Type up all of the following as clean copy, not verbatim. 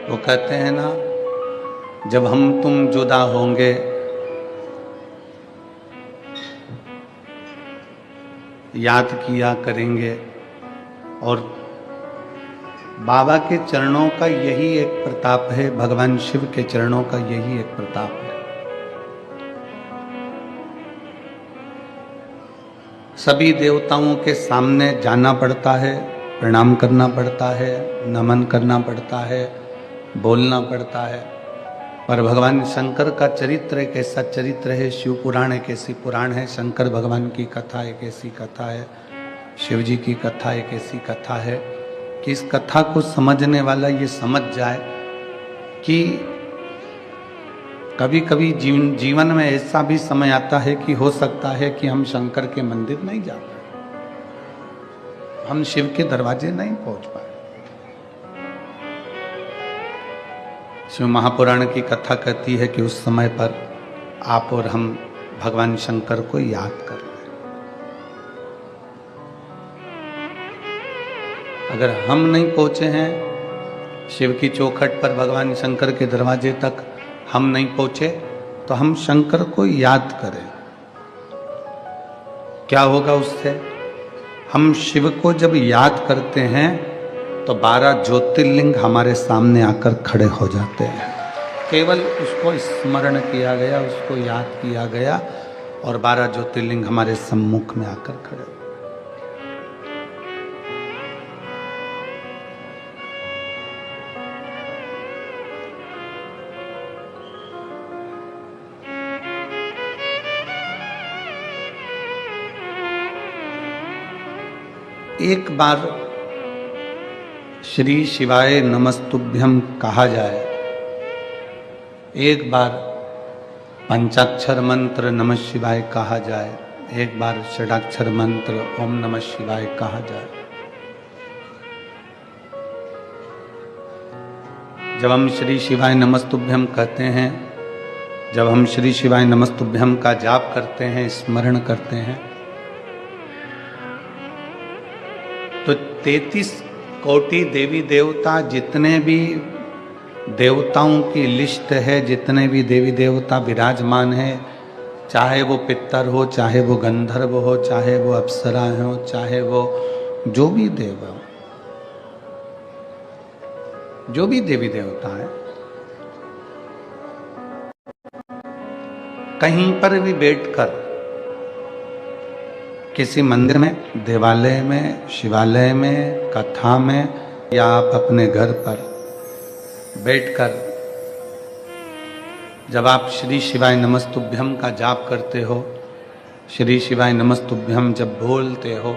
वो कहते हैं ना, जब हम तुम जुदा होंगे याद किया करेंगे। और बाबा के चरणों का यही एक प्रताप है, भगवान शिव के चरणों का यही एक प्रताप है। सभी देवताओं के सामने जाना पड़ता है, प्रणाम करना पड़ता है, नमन करना पड़ता है, बोलना पड़ता है। पर भगवान शंकर का चरित्र एक ऐसा चरित्र है, शिव पुराण एक ऐसी पुराण है, शंकर भगवान की कथा एक ऐसी कथा है, शिव जी की कथा एक ऐसी कथा है कि इस कथा को समझने वाला ये समझ जाए कि कभी कभी जीवन में ऐसा भी समय आता है कि हो सकता है कि हम शंकर के मंदिर नहीं जा पाए, हम शिव के दरवाजे नहीं पहुंच पाए। शिव महापुराण की कथा कहती है कि उस समय पर आप और हम भगवान शंकर को याद कर लें। अगर हम नहीं पहुंचे हैं शिव की चौखट पर, भगवान शंकर के दरवाजे तक हम नहीं पहुंचे, तो हम शंकर को याद करें। क्या होगा उससे? हम शिव को जब याद करते हैं तो 12 ज्योतिर्लिंग हमारे सामने आकर खड़े हो जाते हैं। केवल उसको स्मरण किया गया, उसको याद किया गया और 12 ज्योतिर्लिंग हमारे सम्मुख में आकर खड़े हो। एक बार श्री शिवाय नमस्तुभ्यम कहा जाए, एक बार पंचाक्षर मंत्र नमः शिवाय कहा जाए, एक बार षडाक्षर मंत्र ओम नमः शिवाय कहा जाए। जब हम श्री शिवाय नमस्तुभ्यम कहते हैं, जब हम श्री शिवाय नमस्तुभ्यम का जाप करते हैं, स्मरण करते हैं, तो 33 कोटि देवी देवता, जितने भी देवताओं की लिस्ट है, जितने भी देवी देवता विराजमान है, चाहे वो पितर हो, चाहे वो गंधर्व हो, चाहे वो अप्सरा हो, चाहे वो जो भी देव हो, जो भी देवी देवता है, कहीं पर भी बैठकर, किसी मंदिर में, देवालय में, शिवालय में, कथा में, या आप अपने घर पर बैठकर जब आप श्री शिवाय नमस्तुभ्यम का जाप करते हो, श्री शिवाय नमस्तुभ्यम जब बोलते हो,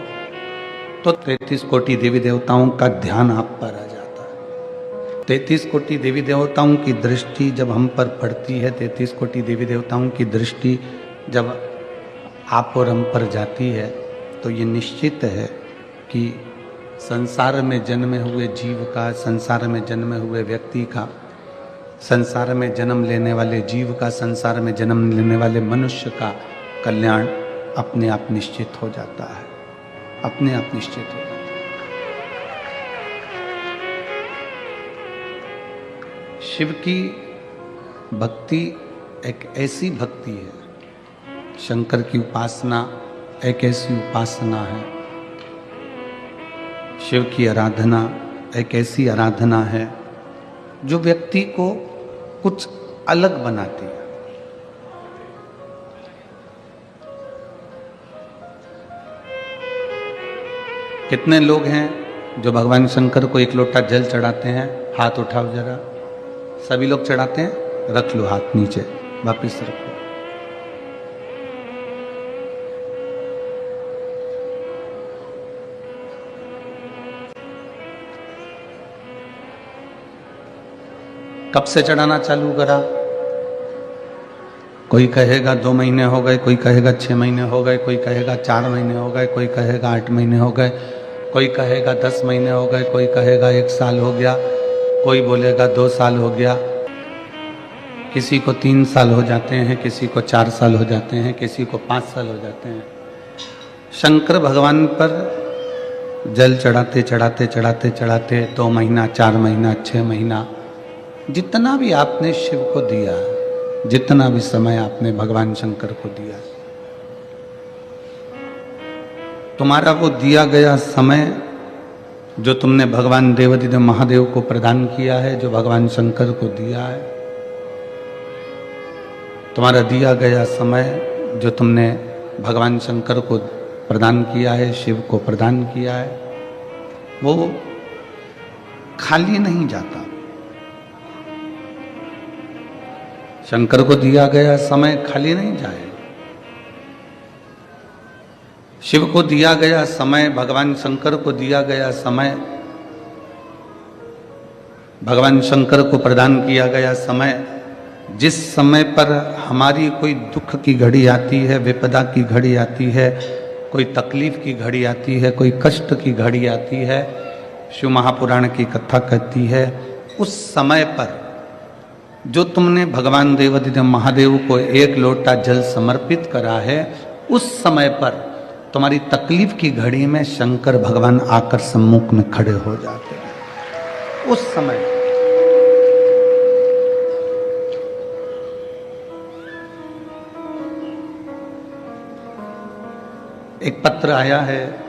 तो 33 कोटि देवी देवताओं का ध्यान आप पर आ जाता है। 33 कोटि देवी देवताओं की दृष्टि जब हम पर पड़ती है, 33 कोटि देवी देवताओं की दृष्टि जब आप और हम पर जाती है, तो ये निश्चित है कि संसार में जन्मे हुए जीव का, संसार में जन्मे हुए व्यक्ति का, संसार में जन्म लेने वाले जीव का, संसार में जन्म लेने वाले मनुष्य का कल्याण अपने आप निश्चित हो जाता है, अपने आप निश्चित हो जाता है। शिव की भक्ति एक ऐसी भक्ति है, शंकर की उपासना एक ऐसी उपासना है, शिव की आराधना एक ऐसी आराधना है जो व्यक्ति को कुछ अलग बनाती है। कितने लोग हैं जो भगवान शंकर को एक लोटा जल चढ़ाते हैं? हाथ उठाओ जरा। सभी लोग चढ़ाते हैं? रख लो हाथ नीचे, वापिस रखो। कब से चढ़ाना चालू करा? कोई कहेगा 2 महीने हो गए, कोई कहेगा 6 महीने हो गए, कोई कहेगा 4 महीने हो गए, कोई कहेगा 8 महीने हो गए, कोई कहेगा 10 महीने हो गए, कोई कहेगा 1 साल हो गया, कोई बोलेगा 2 साल हो गया। किसी को 3 साल हो जाते हैं, किसी को 4 साल हो जाते हैं, किसी को 5 साल हो जाते हैं। शंकर भगवान पर जल चढ़ाते चढ़ाते चढ़ाते चढ़ाते 2 महीना, 4 महीना, 6 महीना जितना भी आपने शिव को दिया, जितना भी समय आपने भगवान शंकर को दिया, तुम्हारा वो दिया गया समय जो तुमने भगवान देवाधिदेव महादेव को प्रदान किया है, जो भगवान शंकर को दिया है, तुम्हारा दिया गया समय जो तुमने भगवान शंकर को प्रदान किया है, शिव को प्रदान किया है, वो खाली नहीं जाता। शंकर को दिया गया समय खाली नहीं जाए। शिव को दिया गया समय, भगवान शंकर को दिया गया समय, भगवान शंकर को प्रदान किया गया समय, जिस समय पर हमारी कोई दुख की घड़ी आती है, विपदा की घड़ी आती है, कोई तकलीफ की घड़ी आती है, कोई कष्ट की घड़ी आती है, शिव महापुराण की कथा कहती है, उस समय पर जो तुमने भगवान देवाधिदेव महादेव को एक लोटा जल समर्पित करा है, उस समय पर तुम्हारी तकलीफ की घड़ी में शंकर भगवान आकर सम्मुख में खड़े हो जाते हैं। उस समय एक पत्र आया है,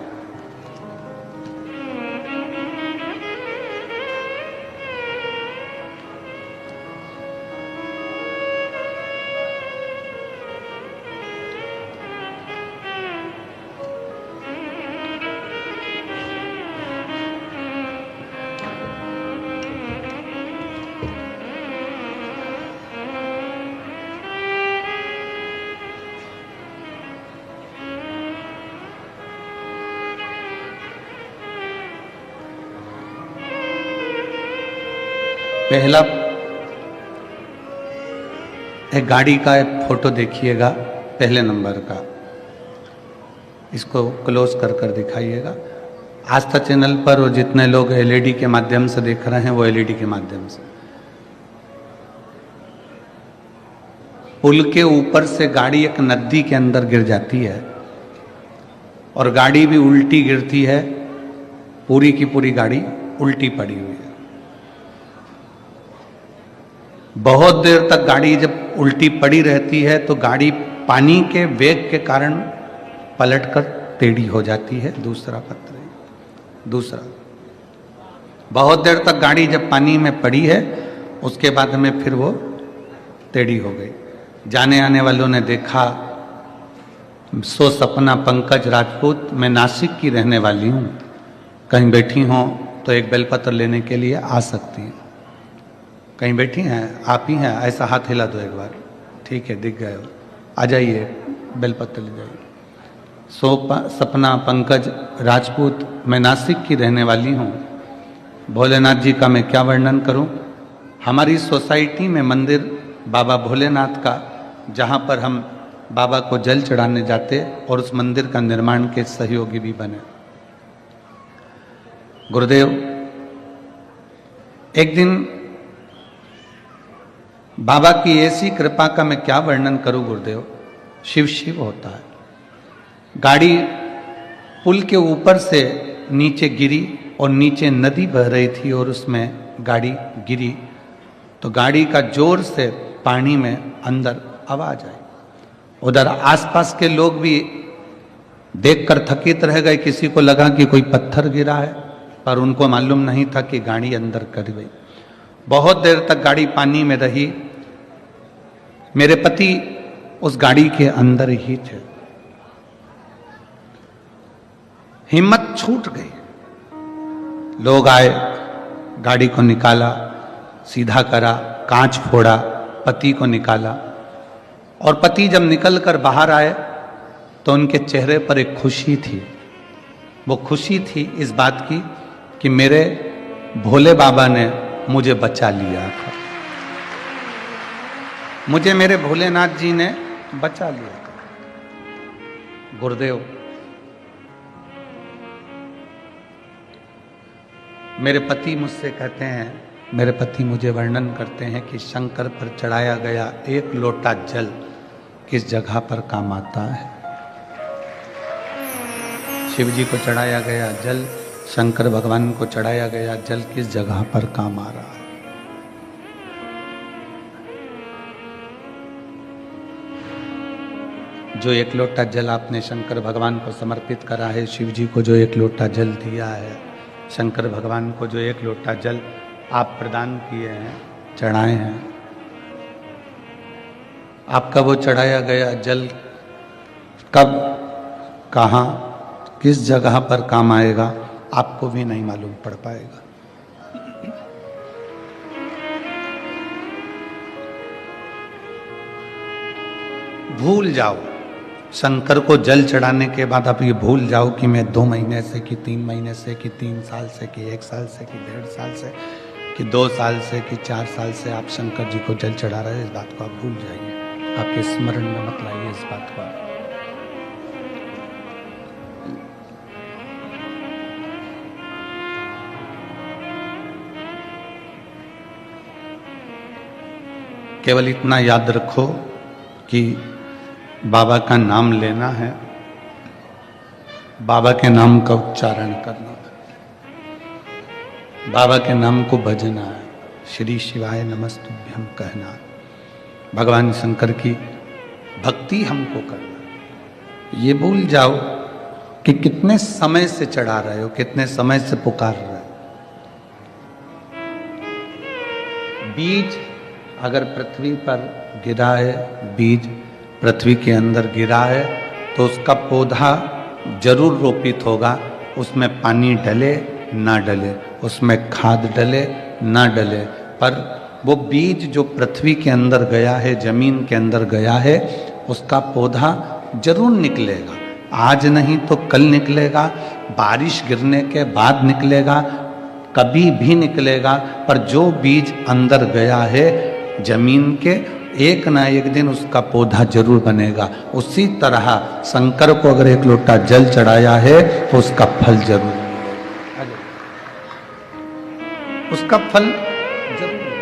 पहला एक गाड़ी का एक फोटो देखिएगा, पहले नंबर का, इसको क्लोज कर कर दिखाइएगा। आस्था चैनल पर और जितने लोग एलईडी के माध्यम से देख रहे हैं, वो एलईडी के माध्यम से, पुल के ऊपर से गाड़ी एक नदी के अंदर गिर जाती है और गाड़ी भी उल्टी गिरती है, पूरी की पूरी गाड़ी उल्टी पड़ी हुई है। बहुत देर तक गाड़ी जब उल्टी पड़ी रहती है तो गाड़ी पानी के वेग के कारण पलटकर टेढ़ी हो जाती है। दूसरा पत्र है। दूसरा, बहुत देर तक गाड़ी जब पानी में पड़ी है, उसके बाद में फिर वो टेढ़ी हो गई। जाने आने वालों ने देखा, सो सपना पंकज राजपूत, मैं नासिक की रहने वाली हूँ, कहीं बैठी हों तो एक बेलपत्र लेने के लिए आ सकती हैं। कहीं बैठी हैं, आप ही हैं, ऐसा हाथ हिला दो एक बार, ठीक है, दिख गए हो, आ जाइए, बेलपत्र ले जाइए। सपना पंकज राजपूत, मैं नासिक की रहने वाली हूँ। भोलेनाथ जी का मैं क्या वर्णन करूँ। हमारी सोसाइटी में मंदिर बाबा भोलेनाथ का, जहाँ पर हम बाबा को जल चढ़ाने जाते और उस मंदिर का निर्माण के सहयोगी भी बने। गुरुदेव, एक दिन बाबा की ऐसी कृपा का मैं क्या वर्णन करूं गुरुदेव, शिव शिव होता है। गाड़ी पुल के ऊपर से नीचे गिरी और नीचे नदी बह रही थी और उसमें गाड़ी गिरी तो गाड़ी का जोर से पानी में अंदर आवाज आई। उधर आसपास के लोग भी देखकर थकित रह गए, किसी को लगा कि कोई पत्थर गिरा है, पर उनको मालूम नहीं था कि गाड़ी अंदर कर गई। बहुत देर तक गाड़ी पानी में रही। मेरे पति उस गाड़ी के अंदर ही थे। हिम्मत छूट गई। लोग आए, गाड़ी को निकाला, सीधा करा, कांच फोड़ा, पति को निकाला और पति जब निकलकर बाहर आए तो उनके चेहरे पर एक खुशी थी। वो खुशी थी इस बात की कि मेरे भोले बाबा ने मुझे बचा लिया था, मुझे मेरे भोलेनाथ जी ने बचा लिया था। गुरुदेव, मेरे पति मुझसे कहते हैं, मेरे पति मुझे वर्णन करते हैं कि शंकर पर चढ़ाया गया एक लोटा जल किस जगह पर काम आता है। शिव जी को चढ़ाया गया जल, शंकर भगवान को चढ़ाया गया जल किस जगह पर काम आ रहा है। जो एक लोटा जल आपने शंकर भगवान को समर्पित करा है, शिव जी को जो एक लोटा जल दिया है, शंकर भगवान को जो एक लोटा जल आप प्रदान किए हैं, चढ़ाए हैं, आपका वो चढ़ाया गया जल कब, कहाँ, किस जगह पर काम आएगा आपको भी नहीं मालूम पड़ पाएगा। भूल जाओ, शंकर को जल चढ़ाने के बाद आप ये भूल जाओ कि मैं 2 महीने से कि 3 महीने से कि 3 साल से कि 1 साल से कि 1.5 साल से कि 2 साल से कि 4 साल से आप शंकर जी को जल चढ़ा रहे हैं। इस बात को आप भूल जाइए, आपके स्मरण में मत लाइए इस बात को। केवल इतना याद रखो कि बाबा का नाम लेना है, बाबा के नाम का उच्चारण करना है, बाबा के नाम को भजना है, श्री शिवाय नमस्तुभ्यम कहना है, भगवान शंकर की भक्ति हमको करना है। ये भूल जाओ कि कितने समय से चढ़ा रहे हो, कितने समय से पुकार रहे हो। बीज अगर पृथ्वी पर गिरा है, बीज पृथ्वी के अंदर गिरा है तो उसका पौधा जरूर रोपित होगा। उसमें पानी डले ना डले, उसमें खाद डले ना डले, पर वो बीज जो पृथ्वी के अंदर गया है, जमीन के अंदर गया है, उसका पौधा जरूर निकलेगा। आज नहीं तो कल निकलेगा, बारिश गिरने के बाद निकलेगा, कभी भी निकलेगा। पर जो बीज अंदर गया है जमीन के, एक ना एक दिन उसका पौधा जरूर बनेगा। उसी तरह शंकर को अगर एक लोटा जल चढ़ाया है तो उसका फल जरूर मिलेगा, उसका फल जरूर मिलेगा।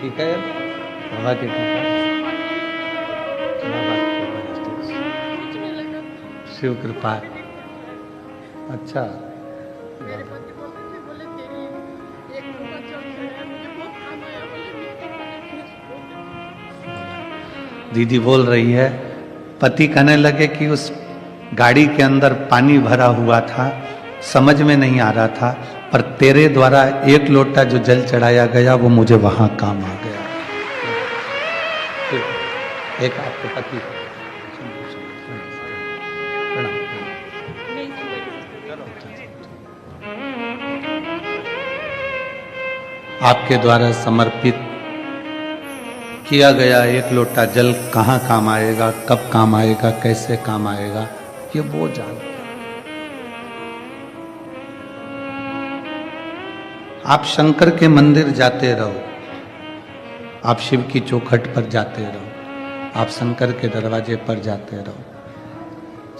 ठीक है, बाबा की कृपा, शिव कृपा। अच्छा, दीदी बोल रही है, पति कहने लगे कि उस गाड़ी के अंदर पानी भरा हुआ था, समझ में नहीं आ रहा था, पर तेरे द्वारा एक लोटा जो जल चढ़ाया गया वो मुझे वहां काम आ गया। एक आपके पति आपके द्वारा समर्पित किया गया एक लोटा जल कहाँ काम आएगा, कब काम आएगा, कैसे काम आएगा, ये वो जानते हैं। आप शंकर के मंदिर जाते रहो, आप शिव की चौखट पर जाते रहो, आप शंकर के दरवाजे पर जाते रहो,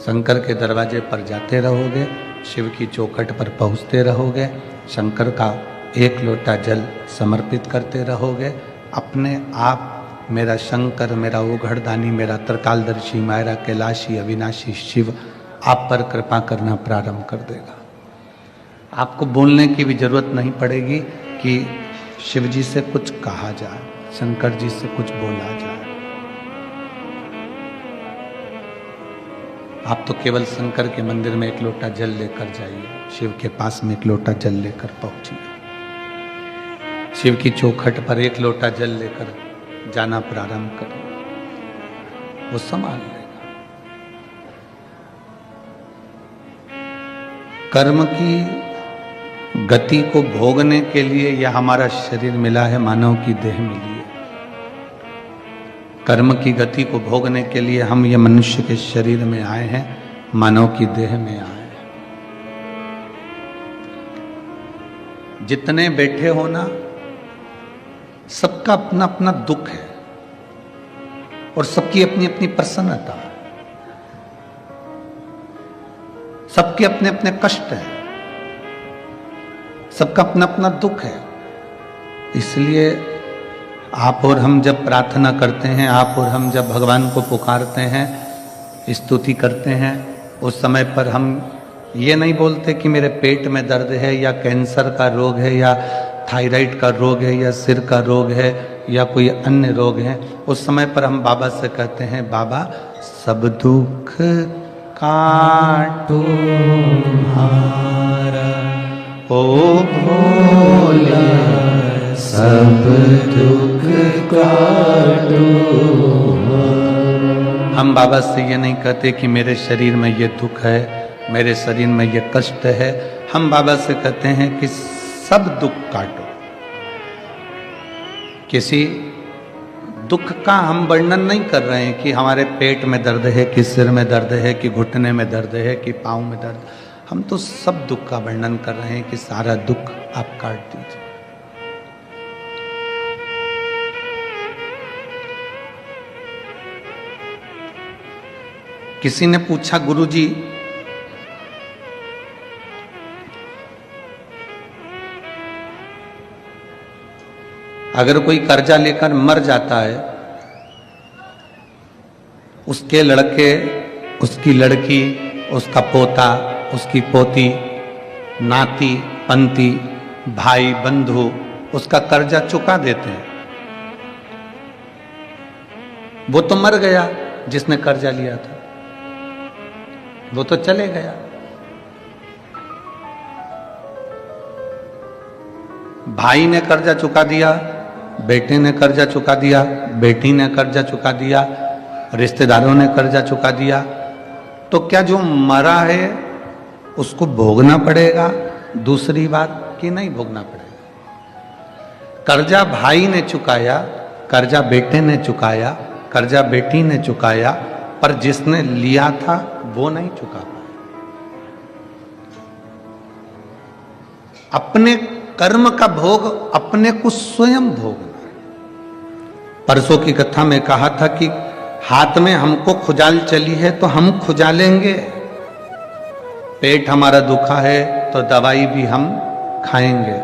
शंकर के दरवाजे पर जाते रहोगे, शिव की चौखट पर पहुंचते रहोगे, शंकर का एक लोटा जल समर्पित करते रहोगे। अपने आप मेरा शंकर, मेरा ओघड़दानी, मेरा त्रिकालदर्शी, मेरा कैलाशी अविनाशी शिव आप पर कृपा करना प्रारंभ कर देगा। आपको बोलने की भी जरूरत नहीं पड़ेगी कि शिव जी से कुछ कहा जाए, शंकर जी से कुछ बोला जाए। आप तो केवल शंकर के मंदिर में एक लोटा जल लेकर जाइए, शिव के पास में एक लोटा जल लेकर पहुंचिए, शिव की चौखट पर एक लोटा जल लेकर जाना प्रारंभ करें, वो संभाल लेगा। कर्म की गति को भोगने के लिए यह हमारा शरीर मिला है, मानव की देह मिली है। कर्म की गति को भोगने के लिए हम ये मनुष्य के शरीर में आए हैं, मानव की देह में आए हैं। जितने बैठे हो ना, सबका अपना अपना दुख है और सबकी अपनी अपनी प्रसन्नता है, सबके अपने अपने कष्ट है, सबका अपना अपना दुख है। इसलिए आप और हम जब प्रार्थना करते हैं, आप और हम जब भगवान को पुकारते हैं, स्तुति करते हैं, उस समय पर हम ये नहीं बोलते कि मेरे पेट में दर्द है या कैंसर का रोग है या थायराइड का रोग है या सिर का रोग है या कोई अन्य रोग है। उस समय पर हम बाबा से कहते हैं, बाबा सब दुख काटो हारा, ओ भोले सब दुख काटो। हम बाबा से ये नहीं कहते कि मेरे शरीर में ये दुख है, मेरे शरीर में ये कष्ट है। हम बाबा से कहते हैं कि सब दुख काटो। किसी दुख का हम वर्णन नहीं कर रहे हैं कि हमारे पेट में दर्द है, कि सिर में दर्द है, कि घुटने में दर्द है, कि पाँव में दर्द। हम तो सब दुख का वर्णन कर रहे हैं कि सारा दुख आप काट दीजिए। किसी ने पूछा, गुरुजी अगर कोई कर्जा लेकर मर जाता है, उसके लड़के, उसकी लड़की, उसका पोता, उसकी पोती, नाती पंती, भाई बंधु उसका कर्जा चुका देते हैं। वो तो मर गया जिसने कर्जा लिया था, वो तो चले गया। भाई ने कर्जा चुका दिया, बेटे ने कर्जा चुका दिया, बेटी ने कर्जा चुका दिया, रिश्तेदारों ने कर्जा चुका दिया, तो क्या जो मरा है उसको भोगना पड़ेगा दूसरी बात कि नहीं भोगना पड़ेगा? कर्जा भाई ने चुकाया, कर्जा बेटे ने चुकाया, कर्जा बेटी ने चुकाया, पर जिसने लिया था वो नहीं चुका पाया। अपने कर्म का भोग अपने को स्वयं भोगना। परसों की कथा में कहा था कि हाथ में हमको खुजाल चली है तो हम खुजालेंगे। पेट हमारा दुखा है तो दवाई भी हम खाएंगे,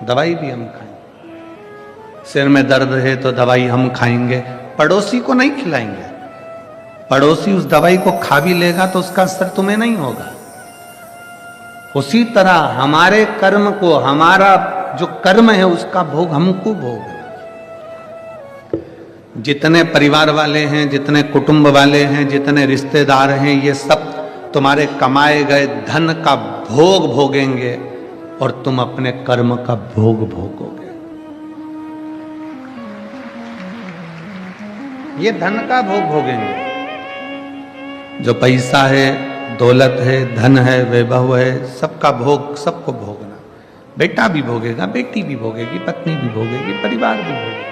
दवाई भी हम खाएंगे। सिर में दर्द है तो दवाई हम खाएंगे, पड़ोसी को नहीं खिलाएंगे। पड़ोसी उस दवाई को खा भी लेगा तो उसका असर तुम्हें नहीं होगा। उसी तरह हमारे कर्म को, हमारा जो कर्म है उसका भोग हमको भोगना। जितने परिवार वाले हैं, जितने कुटुंब वाले हैं, जितने रिश्तेदार हैं, ये सब तुम्हारे कमाए गए धन का भोग भोगेंगे और तुम अपने कर्म का भोग भोगोगे। ये धन का भोग भोगेंगे। जो पैसा है, दौलत है, धन है, वैभव है, सबका भोग सबको भोगना। बेटा भी भोगेगा, बेटी भी भोगेगी, पत्नी भी भोगेगी, परिवार भी भोगेगा।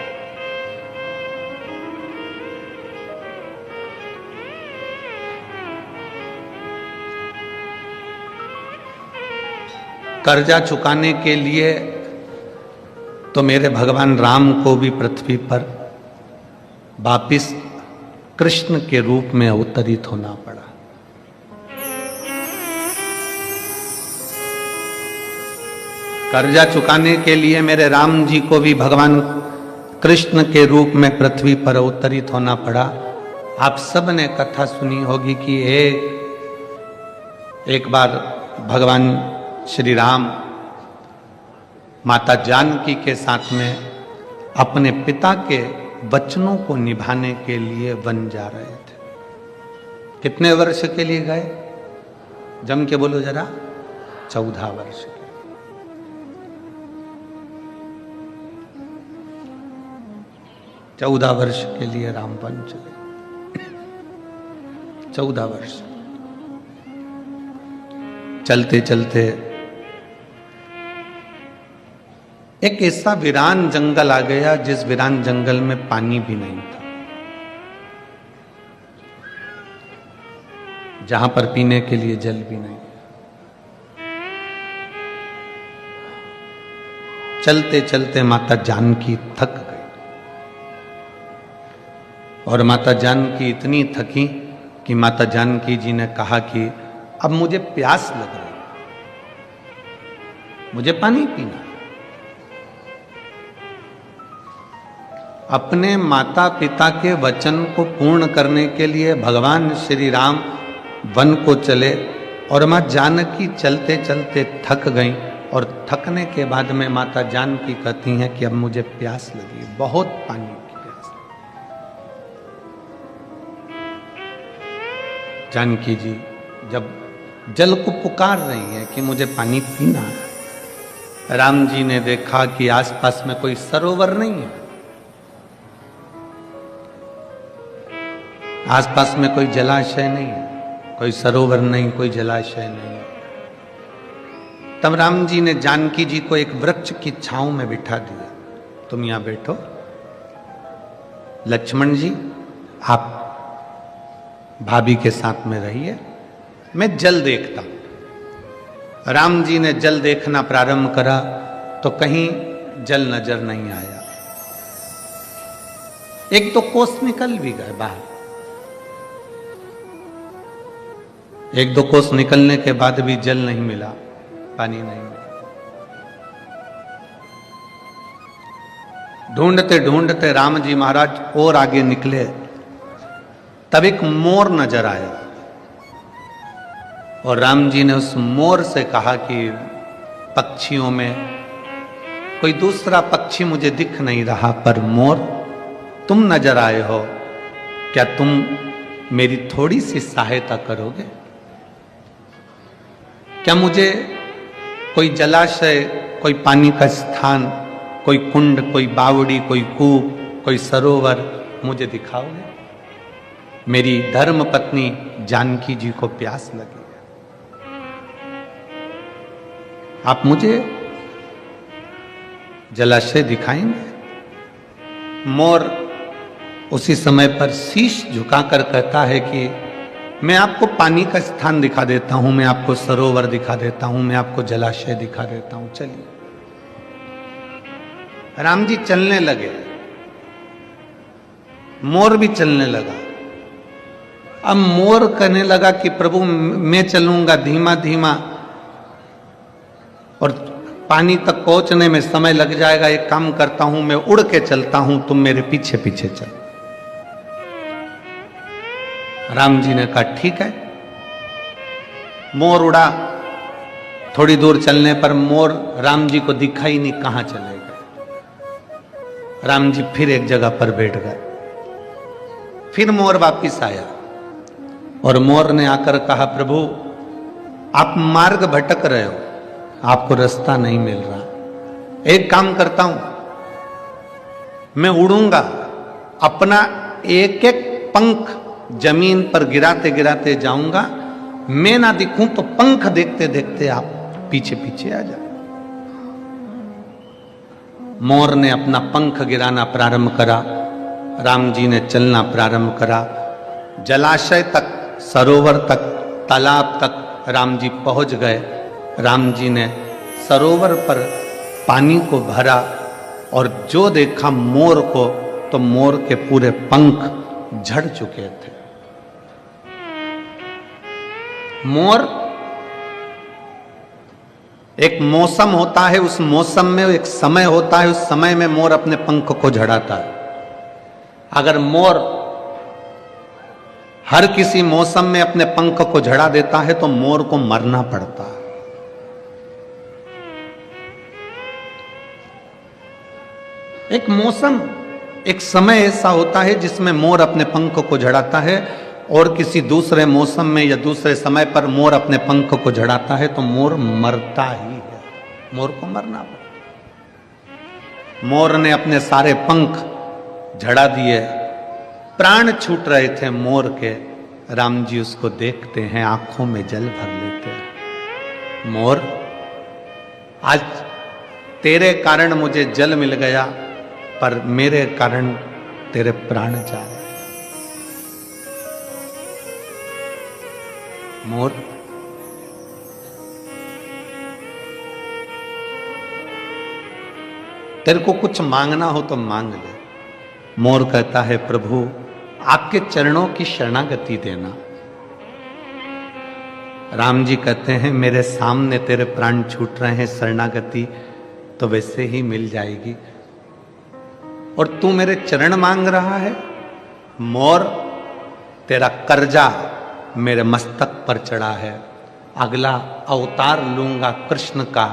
कर्जा चुकाने के लिए तो मेरे भगवान राम को भी पृथ्वी पर वापिस कृष्ण के रूप में अवतरित होना पड़ा। कर्जा चुकाने के लिए मेरे राम जी को भी भगवान कृष्ण के रूप में पृथ्वी पर अवतरित होना पड़ा। आप सब ने कथा सुनी होगी कि एक बार भगवान श्री राम माता जानकी के साथ में अपने पिता के वचनों को निभाने के लिए वन जा रहे थे। कितने वर्ष के लिए गए? जम के बोलो जरा। 14 वर्ष के। चौदह वर्ष के लिए राम वन चले। 14 वर्ष चलते चलते एक ऐसा वीरान जंगल आ गया जिस वीरान जंगल में पानी भी नहीं था, जहां पर पीने के लिए जल भी नहीं। चलते चलते माता जानकी थक गई और माता जानकी इतनी थकी कि माता जानकी जी ने कहा कि अब मुझे प्यास लग रही, मुझे पानी पीना। अपने माता पिता के वचन को पूर्ण करने के लिए भगवान श्री राम वन को चले और माँ जानकी चलते चलते थक गईं और थकने के बाद में माता जानकी कहती हैं कि अब मुझे प्यास लगी, बहुत पानी की प्यास। जानकी जी जब जल को पुकार रही हैं कि मुझे पानी पीना है, राम जी ने देखा कि आसपास में कोई सरोवर नहीं है, आसपास में कोई जलाशय नहीं है, कोई सरोवर नहीं, कोई जलाशय नहीं। तब राम जी ने जानकी जी को एक वृक्ष की छांव में बिठा दिया, तुम यहां बैठो, लक्ष्मण जी आप भाभी के साथ में रहिए, मैं जल देखता हूं। राम जी ने जल देखना प्रारंभ करा तो कहीं जल नजर नहीं आया। एक तो कोस निकल भी गए बाहर, एक दो कोस निकलने के बाद भी जल नहीं मिला, पानी नहीं मिला। ढूंढते ढूंढते राम जी महाराज और आगे निकले, तब एक मोर नजर आया और राम जी ने उस मोर से कहा कि पक्षियों में कोई दूसरा पक्षी मुझे दिख नहीं रहा, पर मोर तुम नजर आए हो, क्या तुम मेरी थोड़ी सी सहायता करोगे? क्या मुझे कोई जलाशय, कोई पानी का स्थान, कोई कुंड, कोई बावड़ी, कोई कूप, कोई सरोवर मुझे दिखाओगे? मेरी धर्म पत्नी जानकी जी को प्यास लगी है, आप मुझे जलाशय दिखाएंगे? मोर उसी समय पर शीश झुकाकर कहता है कि मैं आपको पानी का स्थान दिखा देता हूं, मैं आपको सरोवर दिखा देता हूं, मैं आपको जलाशय दिखा देता हूं, चलिए। राम जी चलने लगे, मोर भी चलने लगा। अब मोर कहने लगा कि प्रभु मैं चलूंगा धीमा धीमा और पानी तक पहुंचने में समय लग जाएगा, एक काम करता हूं मैं उड़ के चलता हूं, तुम मेरे पीछे पीछे चलो। राम जी ने कहा ठीक है। मोर उड़ा, थोड़ी दूर चलने पर मोर राम जी को दिखा ही नहीं, कहां चले गए। राम जी फिर एक जगह पर बैठ गए, फिर मोर वापिस आया और मोर ने आकर कहा प्रभु आप मार्ग भटक रहे हो, आपको रास्ता नहीं मिल रहा, एक काम करता हूं मैं उड़ूंगा, अपना एक एक पंख जमीन पर गिराते गिराते जाऊंगा, मैं ना दिखूं तो पंख देखते देखते आप पीछे पीछे आ जाए। मोर ने अपना पंख गिराना प्रारंभ करा, राम जी ने चलना प्रारंभ करा, जलाशय तक, सरोवर तक, तालाब तक राम जी पहुंच गए। राम जी ने सरोवर पर पानी को भरा और जो देखा मोर को, तो मोर के पूरे पंख झड़ चुके थे। मोर एक मौसम होता है, उस मौसम में एक समय होता है, उस समय में मोर अपने पंख को झड़ाता है। अगर मोर हर किसी मौसम में अपने पंख को झड़ा देता है तो मोर को मरना पड़ता है। एक मौसम, एक समय ऐसा होता है जिसमें मोर अपने पंख को झड़ाता है, और किसी दूसरे मौसम में या दूसरे समय पर मोर अपने पंख को झड़ाता है तो मोर मरता ही है, मोर को मरना पड़ता। मोर ने अपने सारे पंख झड़ा दिए, प्राण छूट रहे थे मोर के। राम जी उसको देखते हैं, आंखों में जल भर लेते हैं। मोर आज तेरे कारण मुझे जल मिल गया, पर मेरे कारण तेरे प्राण जा रहे। मोर तेरे को कुछ मांगना हो तो मांग ले। मोर कहता है प्रभु आपके चरणों की शरणागति देना। राम जी कहते हैं मेरे सामने तेरे प्राण छूट रहे हैं, शरणागति तो वैसे ही मिल जाएगी। और तू मेरे चरण मांग रहा है। मोर, तेरा कर्जा मेरे मस्तक पर चढ़ा है, अगला अवतार लूंगा कृष्ण का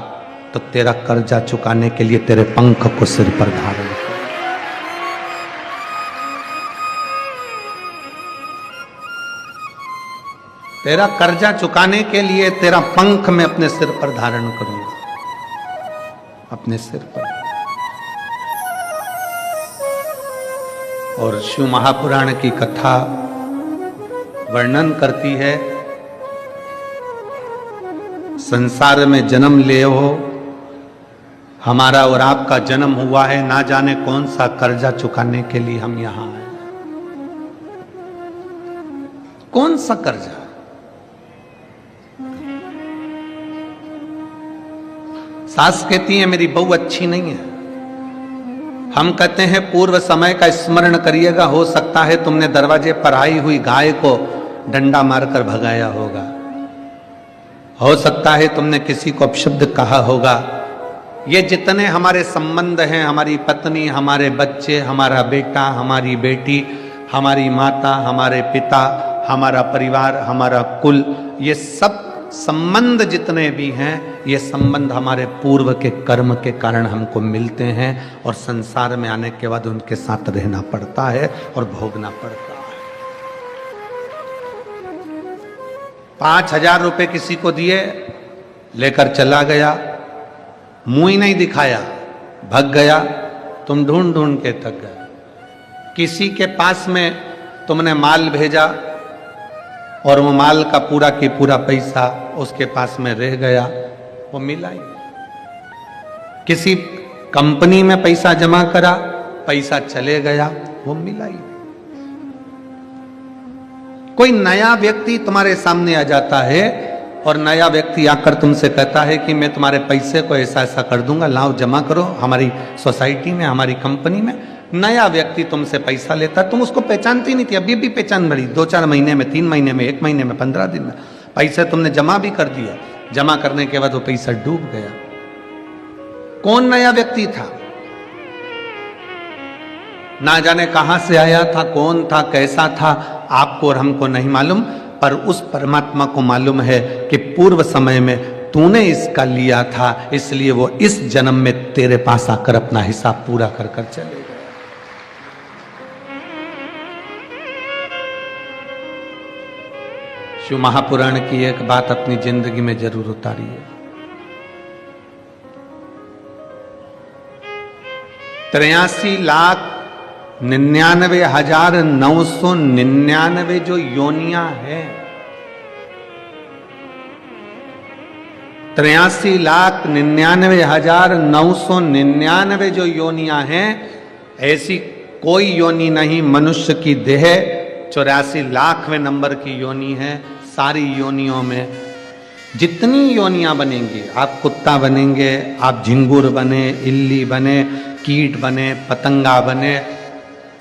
तो तेरा कर्जा चुकाने के लिए तेरे पंख को सिर पर धारण कर। तेरा कर्जा चुकाने के लिए तेरा पंख मैं अपने सिर पर धारण करूंगा, अपने सिर पर। और शिव महापुराण की कथा वर्णन करती है, संसार में जन्म लिए हो, हमारा और आपका जन्म हुआ है, ना जाने कौन सा कर्जा चुकाने के लिए हम यहां आए। कौन सा कर्जा? सास कहती है मेरी बहू अच्छी नहीं है। हम कहते हैं पूर्व समय का स्मरण करिएगा, हो सकता है तुमने दरवाजे पर आई हुई गाय को डंडा मारकर भगाया होगा, हो सकता है तुमने किसी को अपशब्द कहा होगा। ये जितने हमारे संबंध हैं, हमारी पत्नी, हमारे बच्चे, हमारा बेटा, हमारी बेटी, हमारी माता, हमारे पिता, हमारा परिवार, हमारा कुल, ये सब संबंध जितने भी हैं, ये संबंध हमारे पूर्व के कर्म के कारण हमको मिलते हैं और संसार में आने के बाद उनके साथ रहना पड़ता है और भोगना पड़ता है। 5,000 रुपए किसी को दिए, लेकर चला गया, मुंह ही नहीं दिखाया, भग गया, तुम ढूंढ ढूंढ के थक गए। किसी के पास में तुमने माल भेजा और वो माल का पूरा की पूरा पैसा उसके पास में रह गया, वो मिला ही। किसी कंपनी में पैसा जमा करा, पैसा चले गया, वो मिला ही। कोई नया व्यक्ति तुम्हारे सामने आ जाता है और नया व्यक्ति आकर तुमसे कहता है कि मैं तुम्हारे पैसे को ऐसा ऐसा कर दूंगा, लाओ जमा करो हमारी सोसाइटी में, हमारी कंपनी में। नया व्यक्ति तुमसे पैसा लेता, तुम उसको पहचानती नहीं थी, अभी भी पहचान बड़ी, 2-4 महीने में, 3 महीने में, 1 महीने में, 15 दिन में पैसे तुमने जमा भी कर दिया। जमा करने के बाद वो पैसा डूब गया। कौन नया व्यक्ति था? ना जाने कहां से आया था, कौन था, कैसा था, आपको और हमको नहीं मालूम, पर उस परमात्मा को मालूम है कि पूर्व समय में तूने इसका लिया था, इसलिए वो इस जन्म में तेरे पास आकर अपना हिसाब पूरा कर कर चले गए। शिव महापुराण की एक बात अपनी जिंदगी में जरूर उतारिए। 83,99,999 जो योनियां हैं, 83,99,999 जो योनियां हैं, ऐसी कोई योनि नहीं मनुष्य की देह 84 लाखवें नंबर की योनि है। सारी योनियों में जितनी योनियां बनेंगी, आप कुत्ता बनेंगे, आप झिंगुर बने, इल्ली बने, कीट बने, पतंगा बने,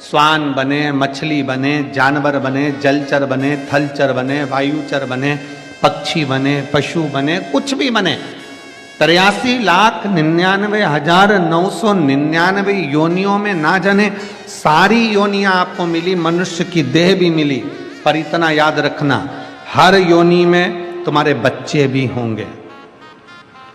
स्वान बने, मछली बने, जानवर बने, जलचर बने, थलचर बने, वायुचर बने, पक्षी बने, पशु बने, कुछ भी बने, 83,99,999 योनियों में ना जाने सारी योनियां आपको मिली, मनुष्य की देह भी मिली। पर इतना याद रखना, हर योनि में तुम्हारे बच्चे भी होंगे,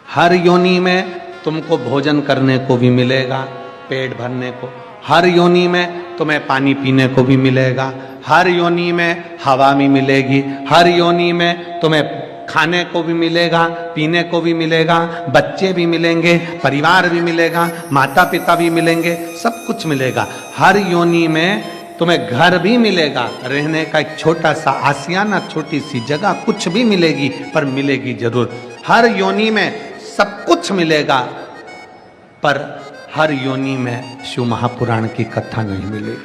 हर योनि में तुमको भोजन करने को भी मिलेगा, पेट भरने को, हर योनि में तुम्हें पानी पीने को भी मिलेगा, हर योनि में हवा भी मिलेगी, हर योनि में तुम्हें खाने को भी मिलेगा, पीने को भी मिलेगा, बच्चे भी मिलेंगे, परिवार भी मिलेगा, माता पिता भी मिलेंगे, सब कुछ मिलेगा। हर योनि में तुम्हें घर भी मिलेगा, रहने का एक छोटा सा आसियाना, छोटी सी जगह, कुछ भी मिलेगी, पर मिलेगी जरूर। हर योनि में सब कुछ मिलेगा, पर हर योनि में शिव महापुराण की कथा नहीं मिलेगी।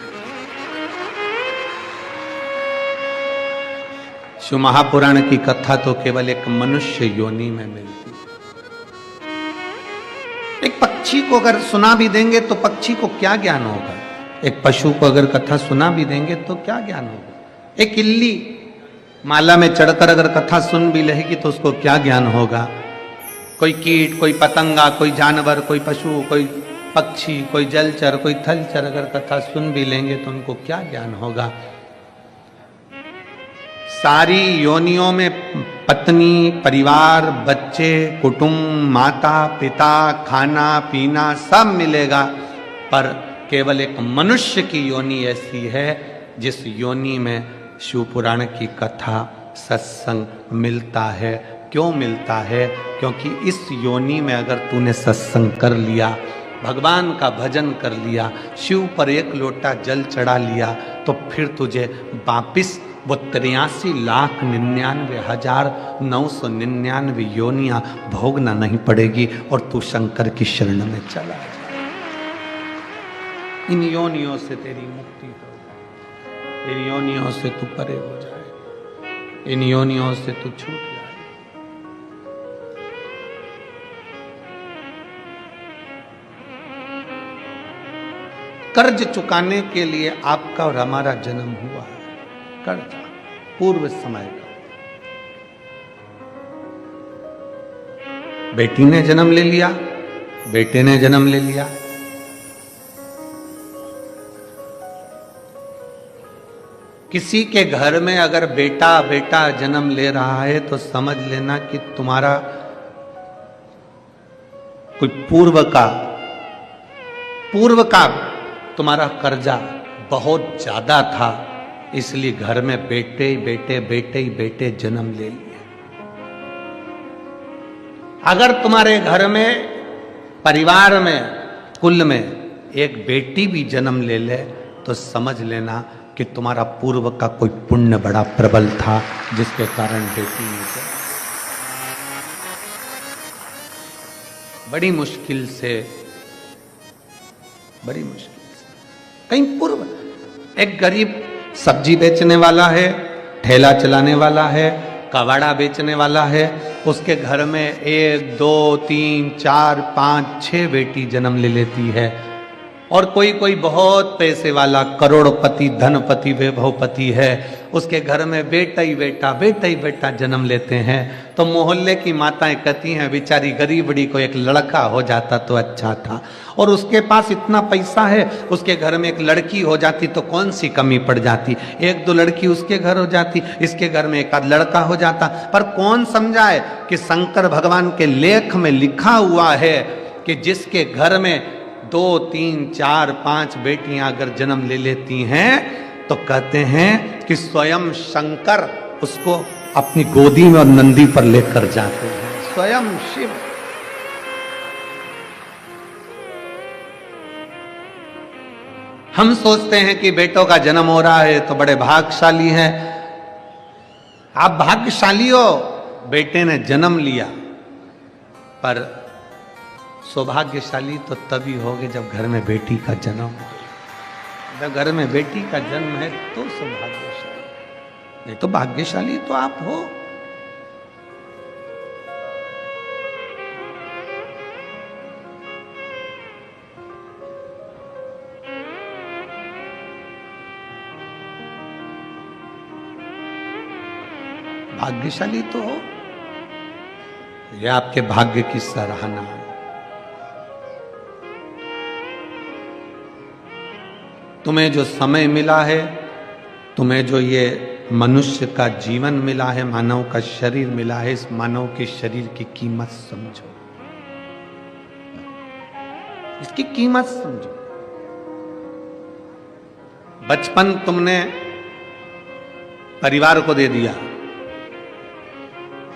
शिव महापुराण की कथा तो केवल एक मनुष्य योनि में मिलती है। एक पक्षी को अगर सुना भी देंगे तो पक्षी को क्या ज्ञान होगा? एक पशु को अगर कथा सुना भी देंगे तो क्या ज्ञान होगा? एक इल्ली माला में चढ़कर अगर कथा सुन भी लेगी तो उसको क्या ज्ञान होगा? कोई कीट, कोई पतंगा, कोई जानवर, कोई पशु, कोई पक्षी, कोई जलचर, कोई थलचर अगर कथा सुन भी लेंगे तो उनको क्या ज्ञान होगा। सारी योनियों में पत्नी, परिवार, बच्चे, कुटुंब, माता पिता, खाना पीना सब मिलेगा, पर केवल एक मनुष्य की योनि ऐसी है जिस योनि में शिव पुराण की कथा सत्संग मिलता है। क्यों मिलता है? क्योंकि इस योनि में अगर तूने सत्संग कर लिया, भगवान का भजन कर लिया, शिव पर एक लोटा जल चढ़ा लिया, तो फिर तुझे वापिस वो 83,99,999 योनियां भोगना नहीं पड़ेगी और तू शंकर की शरण में चला जाए। इन योनियों से तेरी मुक्ति हो, इन योनियों से तू परे हो जाए, इन योनियों से तू छूट जाए। कर्ज चुकाने के लिए आपका और हमारा जन्म हुआ है। कर्ज पूर्व समय का। बेटी ने जन्म ले लिया, बेटे ने जन्म ले लिया, किसी के घर में अगर बेटा बेटा जन्म ले रहा है तो समझ लेना कि तुम्हारा कोई पूर्व का तुम्हारा कर्जा बहुत ज्यादा था, इसलिए घर में बेटे ही बेटे जन्म ले लिए। अगर तुम्हारे घर में, परिवार में, कुल में एक बेटी भी जन्म ले ले तो समझ लेना कि तुम्हारा पूर्व का कोई पुण्य बड़ा प्रबल था जिसके कारण बेटी ने जन्म। बड़ी मुश्किल से कहीं पूर्व, एक गरीब सब्जी बेचने वाला है, ठेला चलाने वाला है, कबाड़ा बेचने वाला है, उसके घर में 1 2 3 4 5 6 बेटी जन्म ले लेती है। और कोई बहुत पैसे वाला करोड़पति, धनपति, वैभवपति है, उसके घर में बेटा ही बेटा जन्म लेते हैं। तो मोहल्ले की माताएं कहती हैं बेचारी गरीबड़ी को एक लड़का हो जाता तो अच्छा था, और उसके पास इतना पैसा है, उसके घर में एक लड़की हो जाती तो कौन सी कमी पड़ जाती, 1 2 लड़की उसके घर हो जाती, इसके घर में एक आध लड़का हो जाता। पर कौन समझाए कि शंकर भगवान के लेख में लिखा हुआ है कि जिसके घर में 2 3 4 5 बेटियां अगर जन्म ले लेती हैं तो कहते हैं कि स्वयं शंकर उसको अपनी गोदी में और नंदी पर लेकर जाते हैं, स्वयं शिव। हम सोचते हैं कि बेटों का जन्म हो रहा है तो बड़े भाग्यशाली हैं। आप भाग्यशाली हो, बेटे ने जन्म लिया, पर सौभाग्यशाली तो तभी होगे जब घर में बेटी का जन्म हो। जब घर में बेटी का जन्म है तो सौभाग्यशाली, नहीं तो भाग्यशाली तो आप हो। भाग्यशाली तो हो, यह आपके भाग्य की सराहना है। तुम्हें जो समय मिला है, तुम्हें जो ये मनुष्य का जीवन मिला है, मानव का शरीर मिला है, इस मानव के शरीर की कीमत समझो, इसकी कीमत समझो। बचपन तुमने परिवार को दे दिया,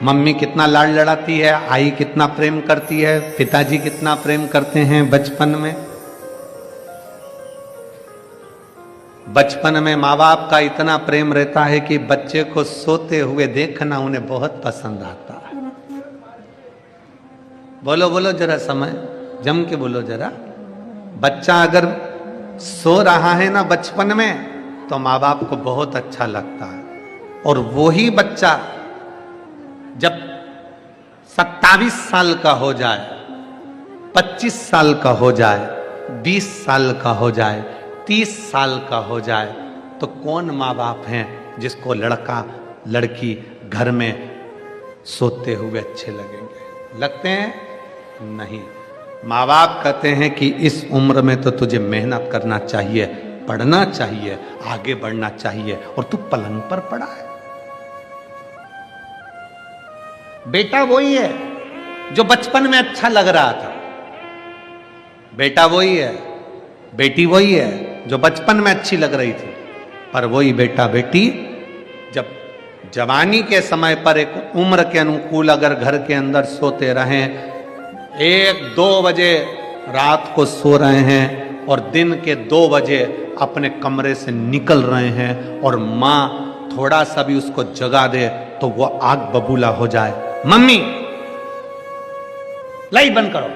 मम्मी कितना लाड लड़ाती है, आई कितना प्रेम करती है, पिताजी कितना प्रेम करते हैं बचपन में। बचपन में माँ बाप का इतना प्रेम रहता है कि बच्चे को सोते हुए देखना उन्हें बहुत पसंद आता है। बोलो बोलो जरा, समय जम के बोलो जरा। बच्चा अगर सो रहा है ना बचपन में तो माँ बाप को बहुत अच्छा लगता है, और वही बच्चा जब 27 साल का हो जाए, 25 साल का हो जाए, 20 साल का हो जाए, 30 साल का हो जाए, तो कौन माँ बाप हैं जिसको लड़का लड़की घर में सोते हुए अच्छे लगेंगे? लगते हैं? नहीं। माँ बाप कहते हैं कि इस उम्र में तो तुझे मेहनत करना चाहिए, पढ़ना चाहिए, आगे बढ़ना चाहिए, और तू पलंग पर पड़ा है। बेटा वही है जो बचपन में अच्छा लग रहा था, बेटा वही है, बेटी वही है जो बचपन में अच्छी लग रही थी, पर वही बेटा बेटी जब जवानी के समय पर एक उम्र के अनुकूल अगर घर के अंदर सोते रहें, 1-2 बजे रात को सो रहे हैं और दिन के 2 बजे अपने कमरे से निकल रहे हैं, और माँ थोड़ा सा भी उसको जगा दे तो वो आग बबूला हो जाए, मम्मी लाइट बंद करो,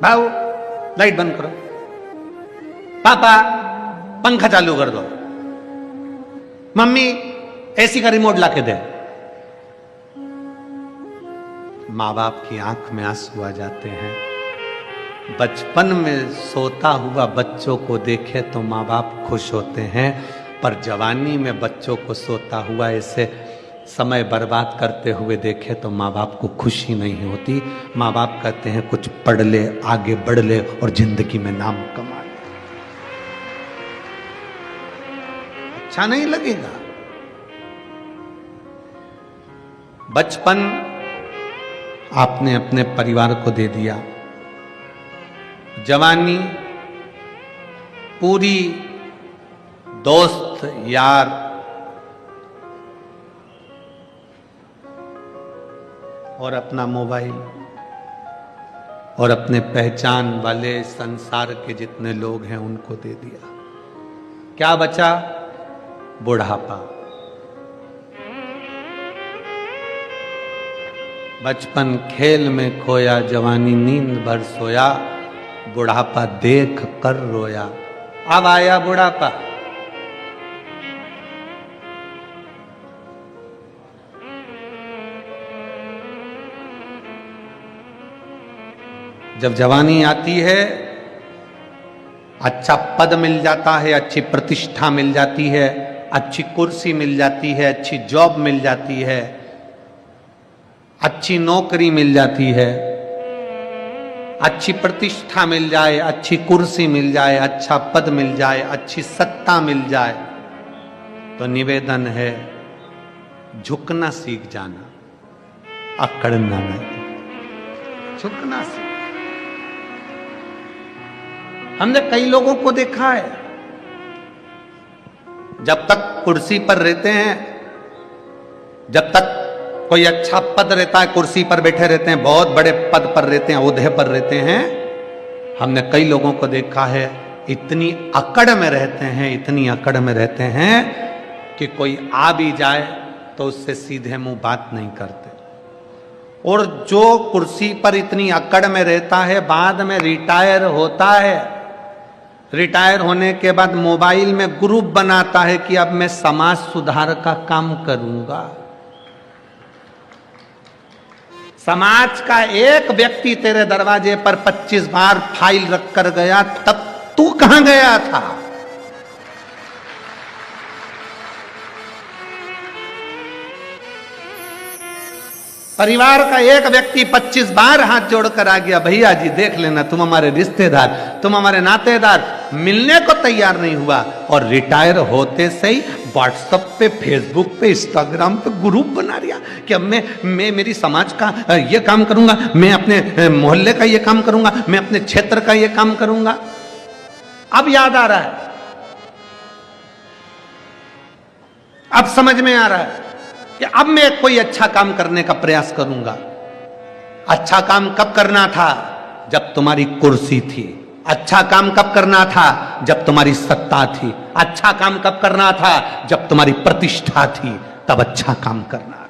भाऊ लाइट बंद करो, पापा पंखा चालू कर दो, मम्मी एसी का रिमोट लाके दे। माँ बाप की आंख में आंसू आ जाते हैं। बचपन में सोता हुआ बच्चों को देखे तो माँ बाप खुश होते हैं, पर जवानी में बच्चों को सोता हुआ ऐसे समय बर्बाद करते हुए देखे तो माँ बाप को खुशी नहीं होती। माँ बाप कहते हैं कुछ पढ़ ले, आगे बढ़ ले और जिंदगी में नाम कमा ले। अच्छा नहीं लगेगा? बचपन आपने अपने परिवार को दे दिया, जवानी पूरी दोस्त यार और अपना मोबाइल और अपने पहचान वाले संसार के जितने लोग हैं उनको दे दिया। क्या बचा? बुढ़ापा। बचपन खेल में खोया, जवानी नींद भर सोया, बुढ़ापा देख कर रोया। अब आया बुढ़ापा। जब जवानी आती है, अच्छा पद मिल जाता है, अच्छी प्रतिष्ठा मिल जाती है, अच्छी कुर्सी मिल जाती है, अच्छी जॉब मिल जाती है, अच्छी नौकरी मिल जाती है, अच्छी प्रतिष्ठा मिल जाए, अच्छी कुर्सी मिल जाए, अच्छा पद मिल जाए, अच्छी सत्ता मिल जाए, तो निवेदन है झुकना सीख जाना, अकड़ना नहीं। झुकना सीख। हमने कई लोगों को देखा है, जब तक कुर्सी पर रहते हैं, जब तक कोई अच्छा पद रहता है, कुर्सी पर बैठे रहते हैं, बहुत बड़े पद पर रहते हैं, ओहदे पर रहते हैं, हमने कई लोगों को देखा है इतनी अकड़ में रहते हैं, इतनी अकड़ में रहते हैं कि कोई आ भी जाए तो उससे सीधे मुंह बात नहीं करते। और जो कुर्सी पर इतनी अकड़ में रहता है, बाद में रिटायर होता है, रिटायर होने के बाद मोबाइल में ग्रुप बनाता है कि अब मैं समाज सुधार का काम करूंगा। समाज का एक व्यक्ति तेरे दरवाजे पर 25 बार फाइल रख कर गया, तब तू कहां गया था? परिवार का एक व्यक्ति 25 बार हाथ जोड़कर आ गया, भैया जी देख लेना, तुम हमारे रिश्तेदार, तुम हमारे नातेदार, मिलने को तैयार नहीं हुआ, और रिटायर होते से ही व्हाट्सएप पे, फेसबुक पे, इंस्टाग्राम पे ग्रुप बना दिया कि अब मैं मेरी समाज का ये काम करूंगा, मैं अपने मोहल्ले का ये काम करूंगा, मैं अपने क्षेत्र का ये काम करूंगा। अब याद आ रहा है, अब समझ में आ रहा है कि अब मैं कोई अच्छा काम करने का प्रयास करूंगा। अच्छा काम कब करना था? जब तुम्हारी कुर्सी थी। अच्छा काम कब करना था? जब तुम्हारी सत्ता थी। अच्छा काम कब करना था? जब तुम्हारी प्रतिष्ठा थी, तब अच्छा काम करना था।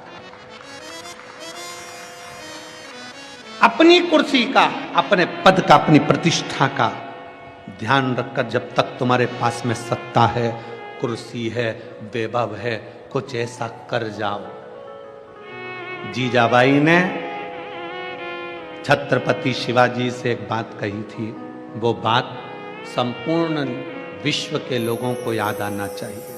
अपनी कुर्सी का, अपने पद का, अपनी प्रतिष्ठा का ध्यान रखकर, जब तक तुम्हारे पास में सत्ता है, कुर्सी है, वैभव है, कुछ ऐसा कर जाओ। जीजाबाई ने छत्रपति शिवाजी से एक बात कही थी, वो बात संपूर्ण विश्व के लोगों को याद आना चाहिए।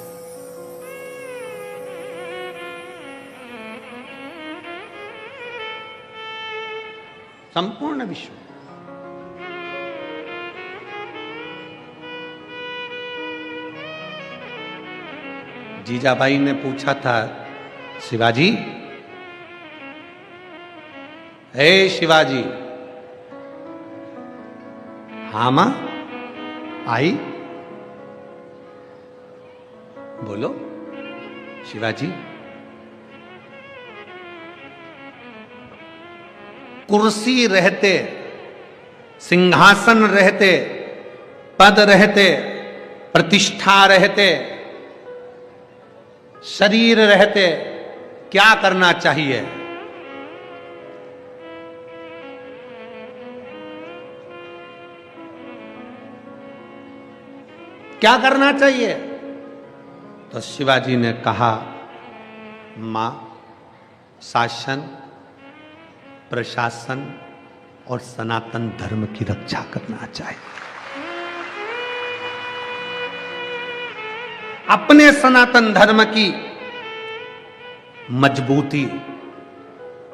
संपूर्ण विश्व। जीजाबाई ने पूछा था, शिवाजी, हे शिवाजी। हाँ मां, आई, बोलो शिवाजी। कुर्सी रहते, सिंहासन रहते, पद रहते, प्रतिष्ठा रहते, शरीर रहते, क्या करना चाहिए? क्या करना चाहिए? तो शिवाजी ने कहा, मां, शासन, प्रशासन और सनातन धर्म की रक्षा करना चाहिए। अपने सनातन धर्म की मजबूती।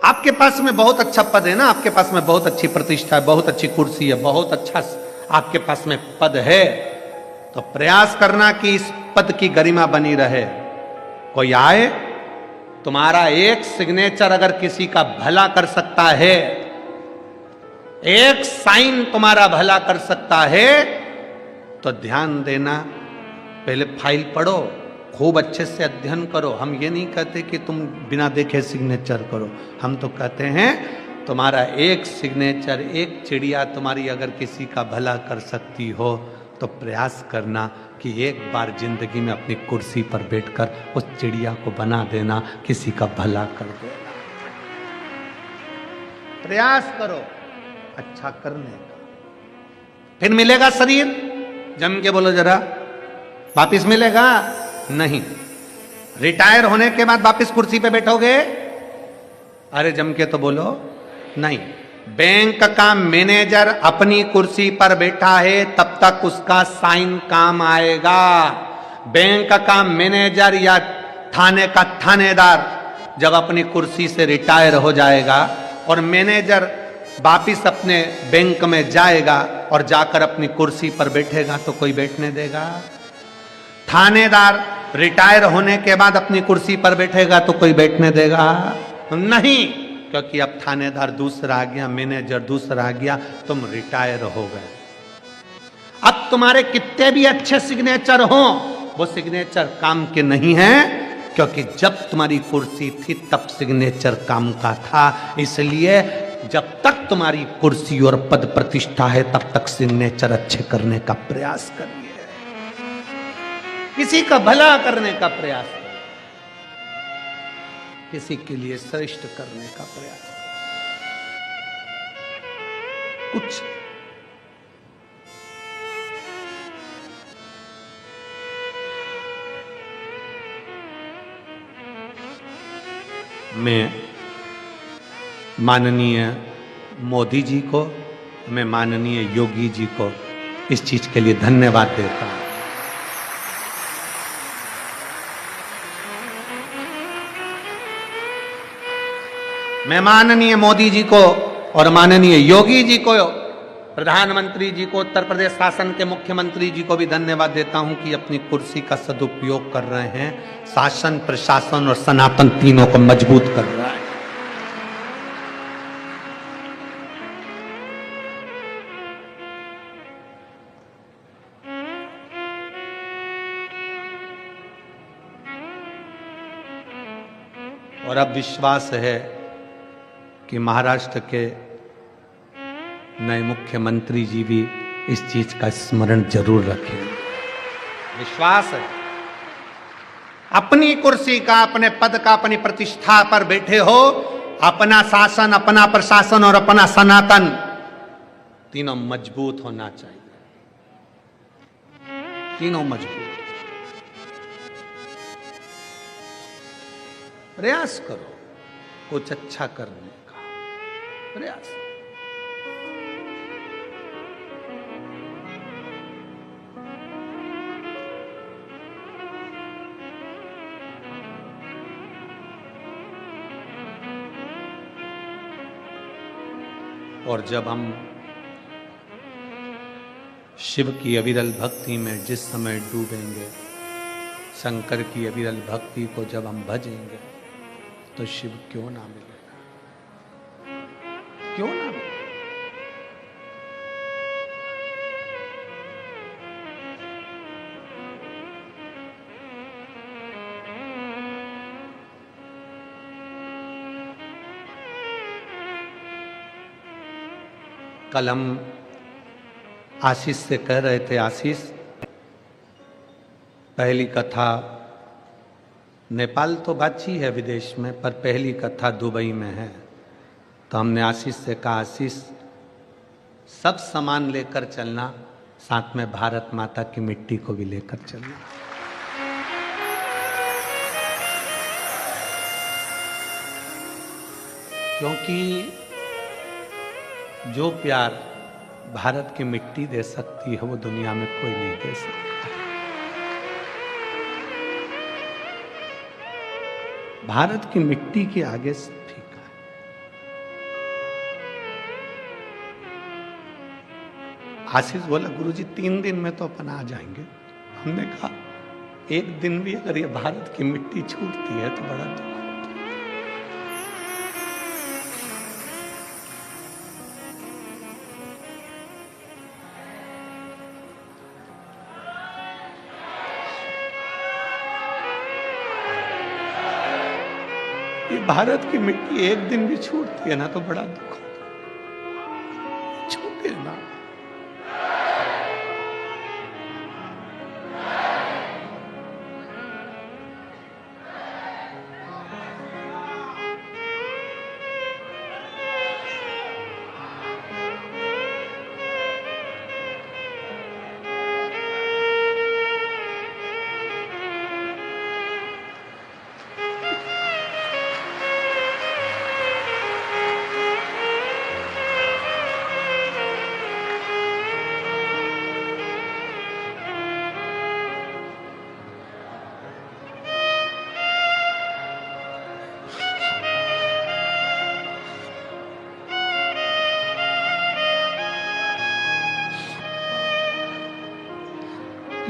आपके पास में बहुत अच्छा पद है ना, आपके पास में बहुत अच्छी प्रतिष्ठा है, बहुत अच्छी कुर्सी है, बहुत अच्छा आपके पास में पद है, तो प्रयास करना कि इस पद की गरिमा बनी रहे। कोई आए, तुम्हारा एक सिग्नेचर अगर किसी का भला कर सकता है, एक साइन तुम्हारा भला कर सकता है, तो ध्यान देना, पहले फाइल पढ़ो, खूब अच्छे से अध्ययन करो। हम ये नहीं कहते कि तुम बिना देखे सिग्नेचर करो, हम तो कहते हैं तुम्हारा एक सिग्नेचर, एक चिड़िया तुम्हारी अगर किसी का भला कर सकती हो, तो प्रयास करना कि एक बार जिंदगी में अपनी कुर्सी पर बैठकर उस चिड़िया को बना देना, किसी का भला कर देना। प्रयास करो अच्छा करने का। फिर मिलेगा शरीर, जम के बोलो जरा, वापिस मिलेगा? नहीं। रिटायर होने के बाद वापिस कुर्सी पे बैठोगे? अरे जम के तो बोलो, नहीं। बैंक का मैनेजर अपनी कुर्सी पर बैठा है तब तक उसका साइन काम आएगा। बैंक का मैनेजर या थाने का थानेदार जब अपनी कुर्सी से रिटायर हो जाएगा और मैनेजर वापिस अपने बैंक में जाएगा और जाकर अपनी कुर्सी पर बैठेगा, तो कोई बैठने देगा? थानेदार रिटायर होने के बाद अपनी कुर्सी पर बैठेगा तो कोई बैठने देगा? नहीं, क्योंकि अब थानेदार दूसरा आ गया, मैनेजर दूसरा आ गया, तुम रिटायर हो गए। अब तुम्हारे कितने भी अच्छे सिग्नेचर हो, वो सिग्नेचर काम के नहीं है, क्योंकि जब तुम्हारी कुर्सी थी तब सिग्नेचर काम का था। इसलिए जब तक तुम्हारी कुर्सी और पद प्रतिष्ठा है तब तक सिग्नेचर अच्छे करने का प्रयास करिए, किसी का भला करने का प्रयास करिए, किसी के लिए श्रेष्ठ करने का प्रयास करिए। कुछ मैं माननीय मोदी जी को, मैं माननीय योगी जी को इस चीज के लिए धन्यवाद देता हूं। मैं माननीय मोदी जी को और माननीय योगी जी को, प्रधानमंत्री जी को, उत्तर प्रदेश शासन के मुख्यमंत्री जी को भी धन्यवाद देता हूं कि अपनी कुर्सी का सदुपयोग कर रहे हैं, शासन, प्रशासन और सनातन तीनों को मजबूत कर रहा है। और अब विश्वास है कि महाराष्ट्र के नए मुख्यमंत्री जी भी इस चीज का स्मरण जरूर रखेंगे। विश्वास है। अपनी कुर्सी का, अपने पद का, अपनी प्रतिष्ठा पर बैठे हो, अपना शासन, अपना प्रशासन और अपना सनातन तीनों मजबूत होना चाहिए, तीनों मजबूत। प्रयास करो कुछ अच्छा करने का प्रयास। और जब हम शिव की अविरल भक्ति में जिस समय डूबेंगे, शंकर की अविरल भक्ति को जब हम भजेंगे, तो शिव क्यों ना मिलेगा, क्यों ना मिलेगा। कल हम आशीष से कह रहे थे, आशीष पहली कथा नेपाल तो बाची है विदेश में, पर पहली कथा दुबई में है। तो हमने आशीष से कहा, आशीष सब सामान लेकर चलना, साथ में भारत माता की मिट्टी को भी लेकर चलना। क्योंकि जो प्यार भारत की मिट्टी दे सकती है, वो दुनिया में कोई नहीं दे सकता। भारत की मिट्टी के आगे सब फीका है। आशीष बोला, गुरुजी 3 दिन में तो अपन आ जाएंगे। हमने कहा, एक दिन भी अगर ये भारत की मिट्टी छूटती है तो बड़ा दुख। भारत की मिट्टी एक दिन भी छूटती है ना तो बड़ा दुख होता है। छूटे ना।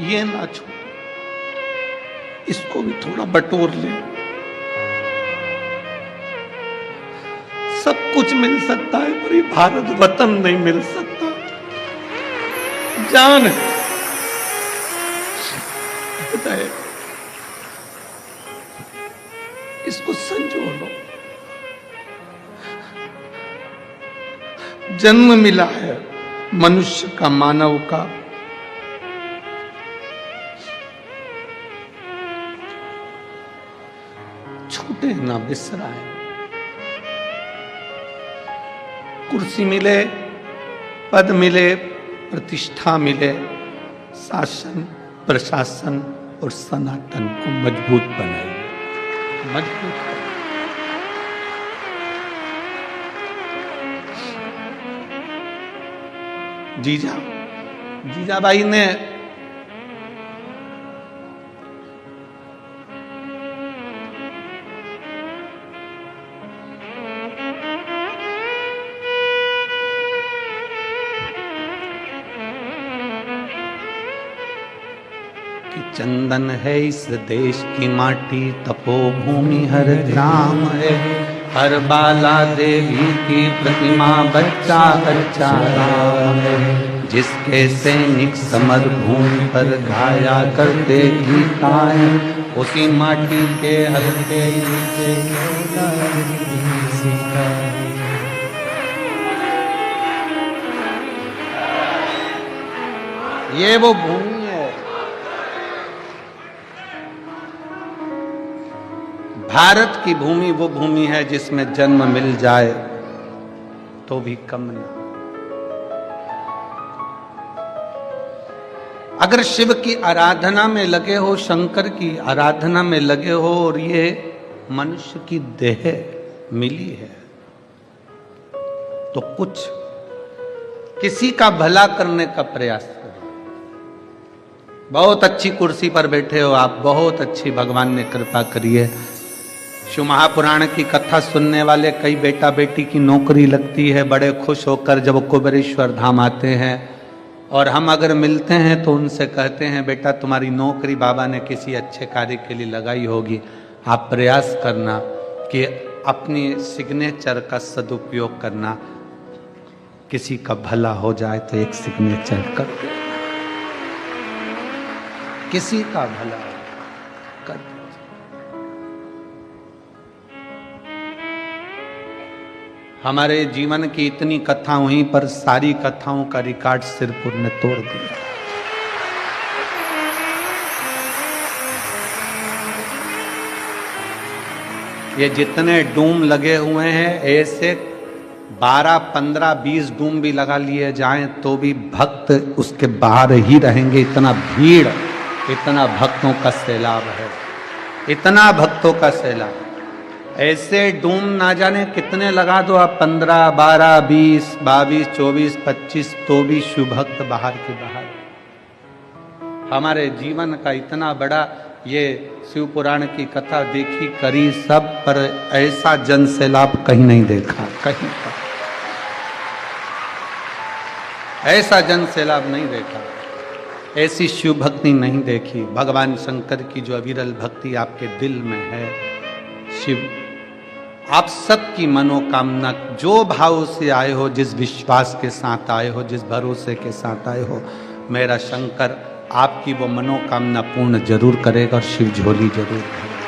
ये ना छोड़ो, इसको भी थोड़ा बटोर ले। सब कुछ मिल सकता है, पर ये भारत वतन नहीं मिल सकता। जान है, इसको संजो लो। जन्म मिला है मनुष्य का, मानव का, छूटे ना बिसराए। कुर्सी मिले, पद मिले, प्रतिष्ठा मिले, शासन प्रशासन और सनातन को मजबूत बनाए, मजबूत। जीजाबाई ने चंदन है इस देश की माटी, तपोभूमि हर ग्राम है, हर बाला देवी की प्रतिमा, बच्चा बच्चा राम है। जिसके सैनिक समर भूमि पर गाया करते गीताएं, उसी माटी के हल्के नीचे ये वो भूमि है। भारत की भूमि वो भूमि है जिसमें जन्म मिल जाए तो भी कम ना। अगर शिव की आराधना में लगे हो, शंकर की आराधना में लगे हो, और ये मनुष्य की देह मिली है, तो कुछ किसी का भला करने का प्रयास करो। बहुत अच्छी कुर्सी पर बैठे हो आप, बहुत अच्छी, भगवान ने कृपा करी है, शिव महापुराण की कथा सुनने वाले कई बेटा बेटी की नौकरी लगती है, बड़े खुश होकर जब कुबेरेश्वर धाम आते हैं, और हम अगर मिलते हैं तो उनसे कहते हैं बेटा तुम्हारी नौकरी बाबा ने किसी अच्छे कार्य के लिए लगाई होगी, आप प्रयास करना कि अपनी सिग्नेचर का सदुपयोग करना, किसी का भला हो जाए तो एक सिग्नेचर कर दे, किसी का भला कर दे। हमारे जीवन की इतनी कथा हुई पर सारी कथाओं का रिकॉर्ड सिरपुर ने तोड़ दिया। ये जितने डूम लगे हुए हैं, ऐसे 12, 15, 20 डूम भी लगा लिए जाएं तो भी भक्त उसके बाहर ही रहेंगे। इतना भीड़, इतना भक्तों का सैलाब है, इतना भक्तों का सैलाब। ऐसे डूम ना जाने कितने लगा दो आप, 15, 12, 20, 22, 24, 25, तो भी शिव भक्त बाहर के बाहर। हमारे जीवन का इतना बड़ा ये शिव पुराण की कथा देखी करी सब, पर ऐसा जन सैलाब कहीं नहीं देखा, कहीं पर ऐसा जन सैलाब नहीं देखा, ऐसी शिव भक्ति नहीं देखी। भगवान शंकर की जो अविरल भक्ति आपके दिल में है, शिव आप सबकी मनोकामना जो भाव से आए हो, जिस विश्वास के साथ आए हो, जिस भरोसे के साथ आए हो, मेरा शंकर आपकी वो मनोकामना पूर्ण जरूर करेगा और शिव झोली जरूर भरेगा।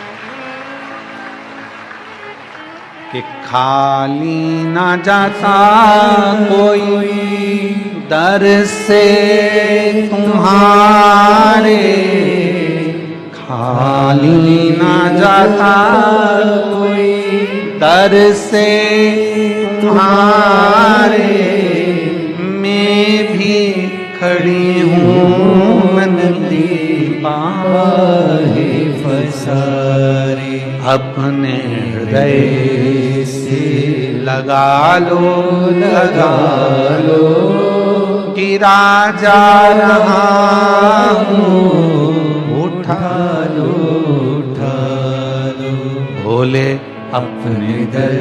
कि खाली ना जाता कोई दर से तुम्हारे, खाली ना जाता कोई दर से तुम्हारे, मैं भी खड़ी हूँ नंदी बाहें फसारे, अपने हृदय से लगा लो कि राजा रहा हूँ, उठा लो भोले अपने दर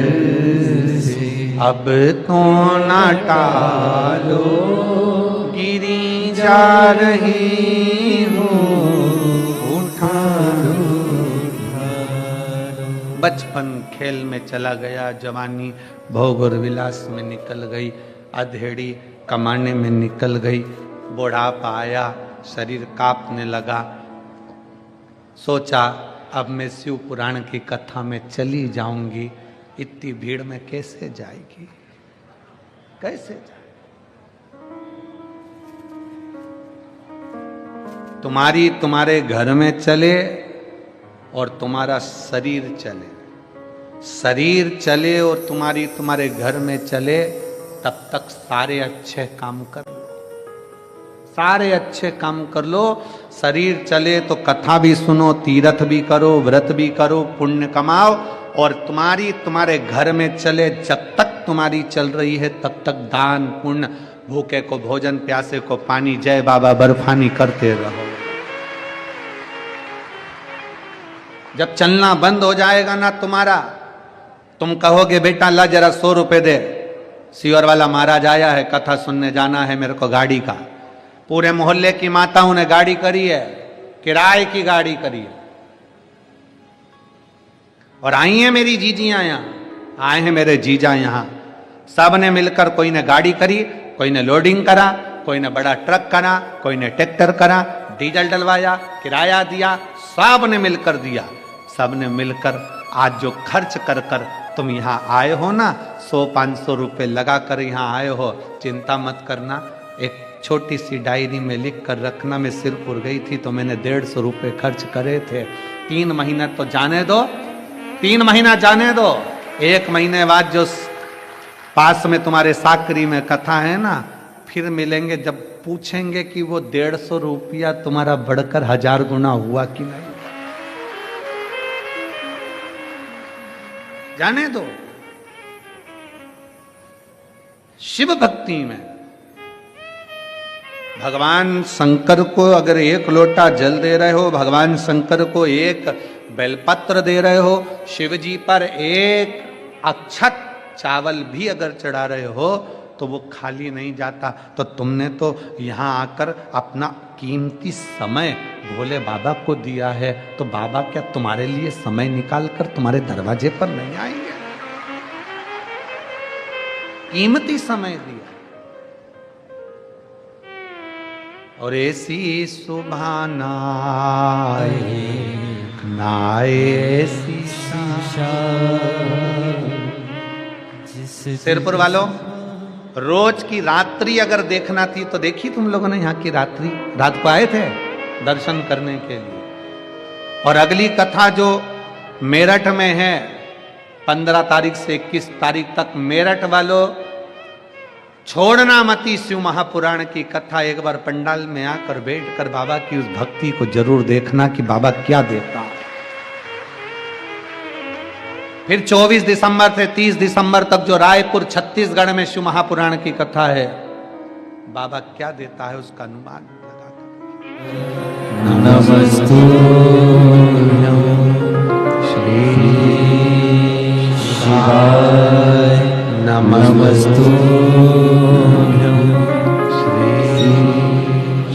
से, अब तो ना टालो, गिरी जा रही हूँ, उठा लो। बचपन खेल में चला गया, जवानी भोग और विलास में निकल गई, अधेड़ी कमाने में निकल गई, बुढ़ापा आया, शरीर कांपने लगा। सोचा अब मैं शिव पुराण की कथा में चली जाऊंगी, इतनी भीड़ में कैसे जाएगी, कैसे जाएगी। तुम्हारी तुम्हारे घर में चले और तुम्हारा शरीर चले, शरीर चले और तुम्हारी तुम्हारे घर में चले, तब तक सारे अच्छे काम कर लो, सारे अच्छे काम कर लो। शरीर चले तो कथा भी सुनो, तीर्थ भी करो, व्रत भी करो, पुण्य कमाओ, और तुम्हारी तुम्हारे घर में चले, जब तक तुम्हारी चल रही है तब तक दान पुण्य, भूखे को भोजन, प्यासे को पानी, जय बाबा बर्फानी करते रहो। जब चलना बंद हो जाएगा ना तुम्हारा, तुम कहोगे बेटा ला जरा 100 रुपए दे, सीवर वाला महाराज आया है, कथा सुनने जाना है मेरे को गाड़ी का। पूरे मोहल्ले की माताओं ने गाड़ी करी है, किराए की गाड़ी करी है, और आई हैं मेरी जीजियां यहाँ, आए हैं मेरे जीजा यहाँ, सब ने मिलकर, कोई ने गाड़ी करी, कोई ने लोडिंग करा, कोई ने बड़ा ट्रक करा, कोई ने ट्रैक्टर करा, डीजल डलवाया, किराया दिया, सब ने मिलकर दिया। सब ने मिलकर आज जो खर्च कर कर तुम यहाँ आए हो ना, 100-500 रुपए लगा कर यहाँ आए हो, चिंता मत करना। एक छोटी सी डायरी में लिख कर रखना, मैं सिरपुर गई थी तो मैंने 150 रुपए खर्च करे थे, 3 महीना तो जाने दो, 3 महीना जाने दो, 1 महीने बाद जो पास में तुम्हारे साकरी में कथा है ना, फिर मिलेंगे, जब पूछेंगे कि वो 150 रुपया तुम्हारा बढ़कर 1000 गुना हुआ कि नहीं, जाने दो। शिव भक्ति में भगवान शंकर को अगर एक लोटा जल दे रहे हो, भगवान शंकर को एक बेलपत्र दे रहे हो, शिव जी पर एक अक्षत चावल भी अगर चढ़ा रहे हो तो वो खाली नहीं जाता। तो तुमने तो यहाँ आकर अपना कीमती समय भोले बाबा को दिया है, तो बाबा क्या तुम्हारे लिए समय निकाल कर तुम्हारे दरवाजे पर नहीं आएंगे? कीमती समय दिया। और ऐसी सुभाना ऐसी सिरपुर वालों, रोज की रात्रि अगर देखना थी तो देखी तुम लोगों ने यहाँ की रात्रि? रात को आए थे दर्शन करने के लिए। और अगली कथा जो मेरठ में है 15 तारीख से 21 तारीख तक, मेरठ वालों छोड़ना मती शिव महापुराण की कथा। एक बार पंडाल में आकर बैठकर बाबा की उस भक्ति को जरूर देखना कि बाबा क्या देता। फिर 24 दिसंबर से 30 दिसंबर तक जो रायपुर छत्तीसगढ़ में शिव महापुराण की कथा है, बाबा क्या देता है उसका अनुमान लगाकर। नमस्तु श्री शिवाय, नमस्तु श्री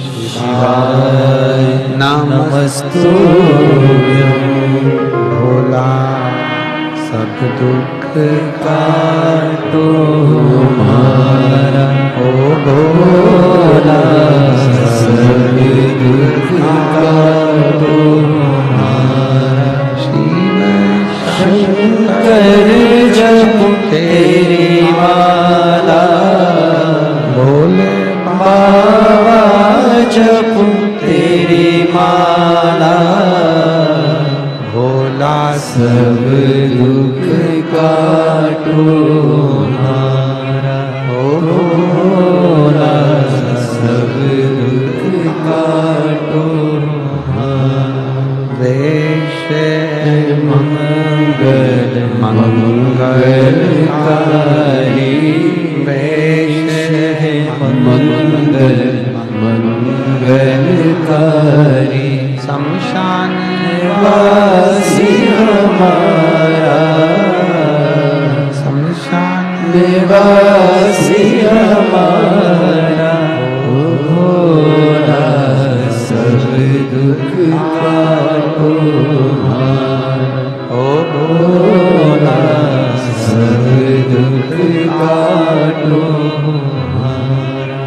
शिवाय, नमस्तु भोला सब दुख काटो हमारा, ओ भोला सब दुख काटो हमारा। शिव शंकर जप तेरी माला, भोले बाबा जप तेरी माला, भोला सब दुख काटो हमारा, ओ भोला सब दुख काटो हमारा। वेश मंगल मंगलकारी, वेश मंगल मंगलकारी, शमशान वासी हमारा, शमशान वासी हमारा, ओ भोला सब दुख काटो हमारा, ओ भोला सब दुख काटो हमारा।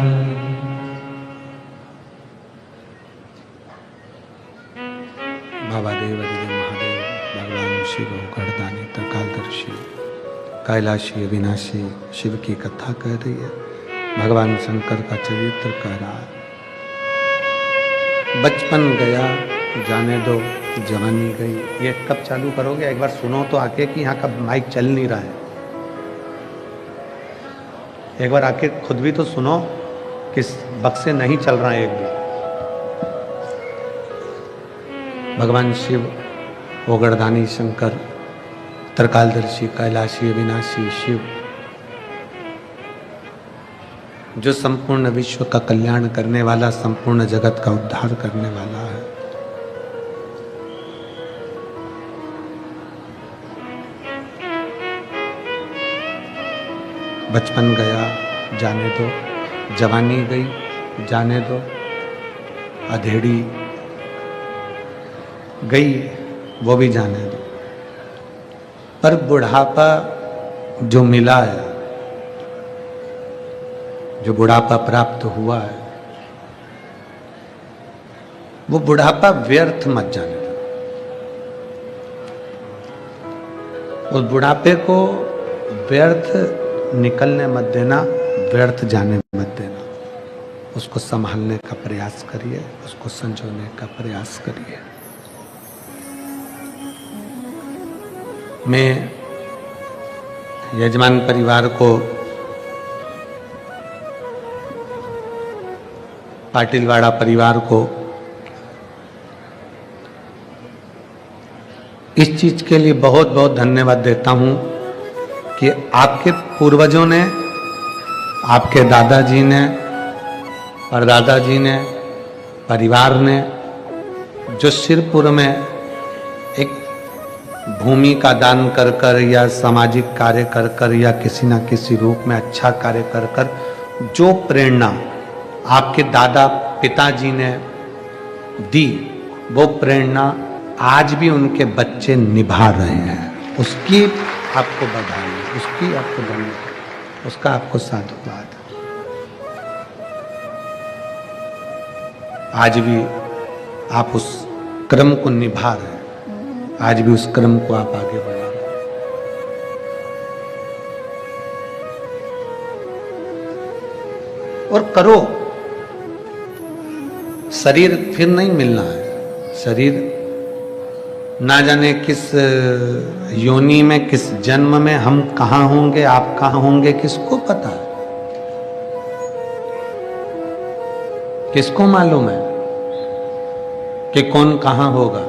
बाबा देव अधिदेव महादेव, भगवान शिव गर्दानी त्रिकालदर्शी कैलाशी अविनाशी शिव की कथा कह रही है। भगवान शंकर का चरित्र कह रहा है। बचपन गया जाने दो, जवानी गई। ये कब चालू करोगे? एक बार सुनो तो आके कि यहाँ का माइक चल नहीं रहा है। एक बार आके खुद भी तो सुनो कि बक्से नहीं चल रहा है एक भी। भगवान शिव, ओगरदानी शंकर, त्रिकालदर्शी, कैलाशी, अविनाशी शिव, जो संपूर्ण विश्व का कल्याण करने वाला, संपूर्ण जगत का उद्धार करने वाला है। बचपन गया जाने दो, जवानी गई जाने दो, अधेड़ी गई वो भी जाने दो, पर बुढ़ापा जो मिला है, जो बुढ़ापा प्राप्त हुआ है, वो बुढ़ापा व्यर्थ मत जाने दो। उस बुढ़ापे को व्यर्थ निकलने मत देना, व्यर्थ जाने मत देना। उसको संभालने का प्रयास करिए, उसको संजोने का प्रयास करिए। मैं यजमान परिवार को, पाटिलवाड़ा परिवार को इस चीज के लिए बहुत बहुत धन्यवाद देता हूं कि आपके पूर्वजों ने, आपके दादाजी ने और दादाजी ने, परिवार ने जो सिरपुर में एक भूमि का दान कर कर या सामाजिक कार्य कर कर या किसी ना किसी रूप में अच्छा कार्य कर कर जो प्रेरणा आपके दादा पिताजी ने दी, वो प्रेरणा आज भी उनके बच्चे निभा रहे हैं। उसकी आपको बधाई, उसकी आपको धन्यवाद, उसका आपको साधुवाद। आज भी आप उस क्रम को निभा रहे हैं, आज भी उस क्रम को आप आगे बढ़ा रहे हैं। और करो, शरीर फिर नहीं मिलना है। शरीर ना जाने किस योनि में, किस जन्म में हम कहां होंगे, आप कहां होंगे, किसको पता है, किसको मालूम है कि कौन कहां होगा।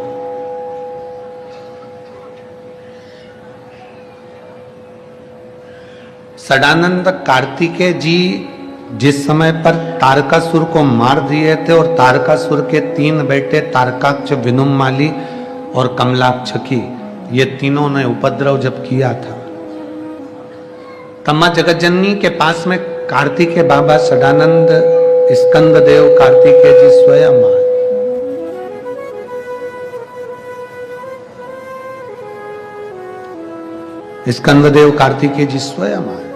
सदानंद कार्तिकेय जी जिस समय पर तारकासुर को मार दिए थे और तारकासुर के 3 बेटे तारकाक्ष, विनुमाली और कमलाक्ष की, ये तीनों ने उपद्रव जब किया था, तब मां जगतजननी के पास में कार्तिकेय बाबा सदानंद स्कंददेव कार्तिकेय जी स्वयं आए। स्कंददेव कार्तिकेय जी स्वयं आए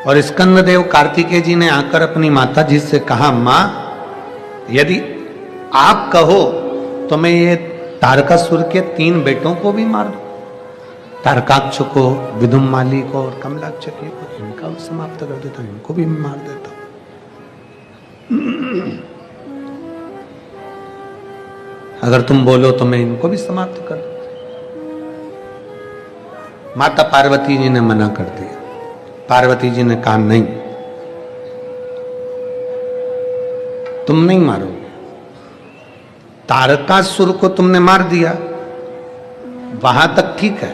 और स्कंददेव कार्तिकेय जी ने आकर अपनी माता जी से कहा, मां यदि आप कहो तो मैं ये तारकासुर के 3 बेटों को भी मार दूं, तारकाक्ष को, विदुमाली को और कमलाक्ष को, इनका समाप्त कर देता हूं, इनको भी मार देता हूं। अगर तुम बोलो तो मैं इनको भी समाप्त कर दूं। माता पार्वती जी ने मना कर दिया। पार्वती जी ने कहा, नहीं, तुम नहीं मारोगे। तारकासुर को तुमने मार दिया, वहां तक ठीक है,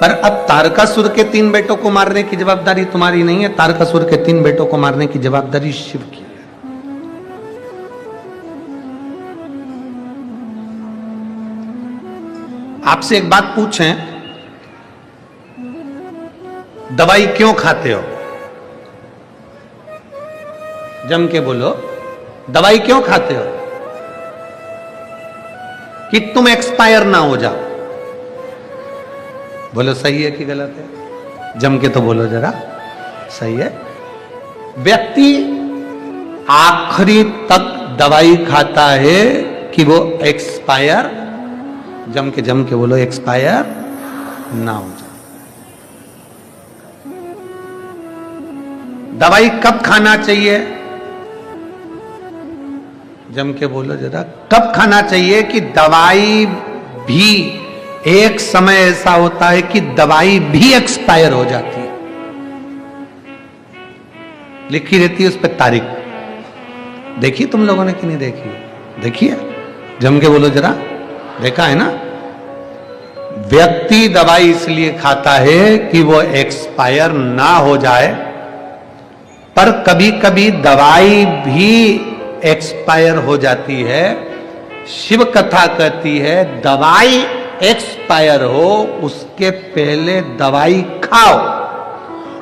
पर अब तारकासुर के 3 बेटों को मारने की जवाबदारी तुम्हारी नहीं है, तारकासुर के 3 बेटों को मारने की जवाबदारी शिव की है। आपसे एक बात पूछें, दवाई क्यों खाते हो? जम के बोलो, दवाई क्यों खाते हो? कि तुम एक्सपायर ना हो जाओ। बोलो सही है कि गलत है? जम के तो बोलो जरा, सही है। व्यक्ति आखिरी तक दवाई खाता है कि वो एक्सपायर, जम के बोलो, एक्सपायर ना हो जाए। दवाई कब खाना चाहिए? जम के बोलो जरा, कब खाना चाहिए कि दवाई भी एक समय ऐसा होता है कि दवाई भी एक्सपायर हो जाती है, लिखी रहती है उस पर तारीख। देखी तुम लोगों ने कि नहीं देखी? देखिए, जम के बोलो जरा, देखा है ना? व्यक्ति दवाई इसलिए खाता है कि वो एक्सपायर ना हो जाए, पर कभी कभी दवाई भी एक्सपायर हो जाती है। शिव कथा कहती है दवाई एक्सपायर हो उसके पहले दवाई खाओ,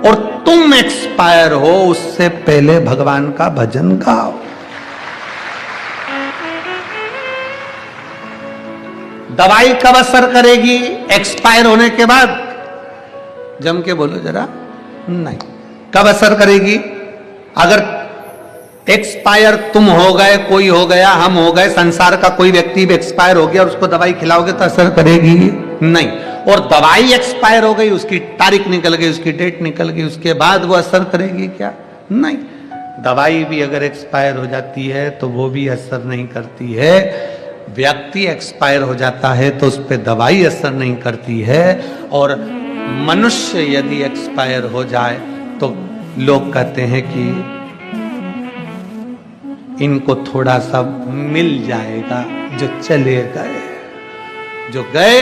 और तुम एक्सपायर हो उससे पहले भगवान का भजन गाओ। दवाई कब असर करेगी? एक्सपायर होने के बाद। जम के बोलो जरा, नहीं। कब असर करेगी? अगर एक्सपायर तुम हो गए, कोई हो गया, हम हो गए, संसार का कोई व्यक्ति भी एक्सपायर हो गया और उसको दवाई खिलाओगे तो असर करेगी? नहीं। और दवाई एक्सपायर हो गई, उसकी तारीख निकल गई, उसकी डेट निकल गई, उसके बाद वो असर करेगी क्या? नहीं। दवाई भी अगर एक्सपायर हो जाती है तो वो भी असर नहीं करती है। व्यक्ति एक्सपायर हो जाता है तो उस पर दवाई असर नहीं करती है। और मनुष्य यदि एक्सपायर हो जाए तो लोग कहते हैं कि इनको थोड़ा सा मिल जाएगा, जो चले गए, जो गए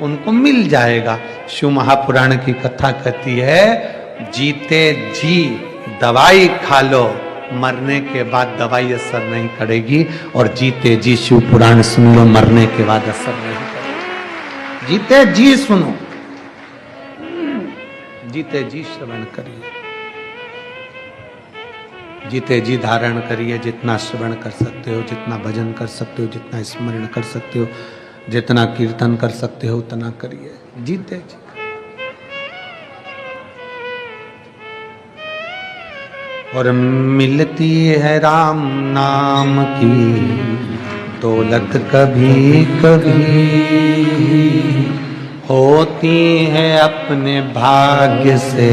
उनको मिल जाएगा। शिव महापुराण की कथा कहती है जीते जी दवाई खा लो, मरने के बाद दवाई असर नहीं करेगी। और जीते जी शिव पुराण सुन लो, मरने के बाद असर नहीं करेगी। जीते जी सुनो, जीते जी श्रवण करिए, जीते जी धारण करिए। जितना श्रवण कर सकते हो, जितना भजन कर सकते हो, जितना स्मरण कर सकते हो, जितना कीर्तन कर सकते हो, उतना करिए। जीते जी और मिलती है राम नाम की दौलत कभी कभी, होती है अपने भाग्य से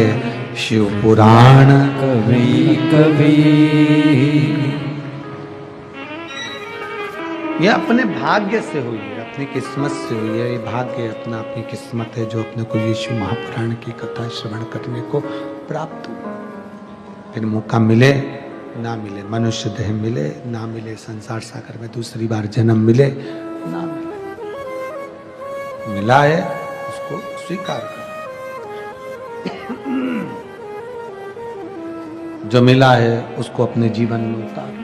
शिव पुराण कभी कभी। ये अपने भाग्य से हुई है, अपनी किस्मत से हुई है। ये भाग्य अपना, अपनी किस्मत है जो अपने को यीशु महापुराण की कथा श्रवण करने को प्राप्त हुआ। फिर मौका मिले ना मिले, मनुष्य देह मिले ना मिले, संसार सागर में दूसरी बार जन्म मिले ना मिले, मिला है उसको स्वीकार करो। जो मिला है उसको अपने जीवन में उतारो।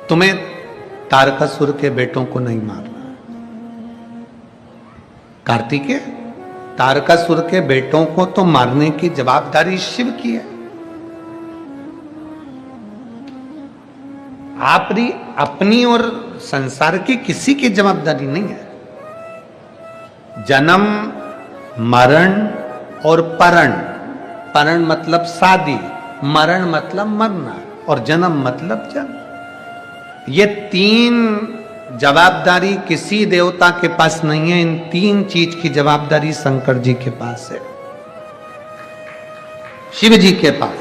तुम्हें तारकासुर के बेटों को नहीं मारना। कार्तिकेय, तारकासुर के बेटों को तो मारने की जवाबदारी शिव की है। आपकी अपनी और संसार की किसी की जवाबदारी नहीं है। जन्म, मरण और परण। परण मतलब शादी, मरण मतलब मरना, और जन्म मतलब जन्म। ये तीन जवाबदारी किसी देवता के पास नहीं है। इन तीन चीज की जवाबदारी शंकर जी के पास है, शिव जी के पास।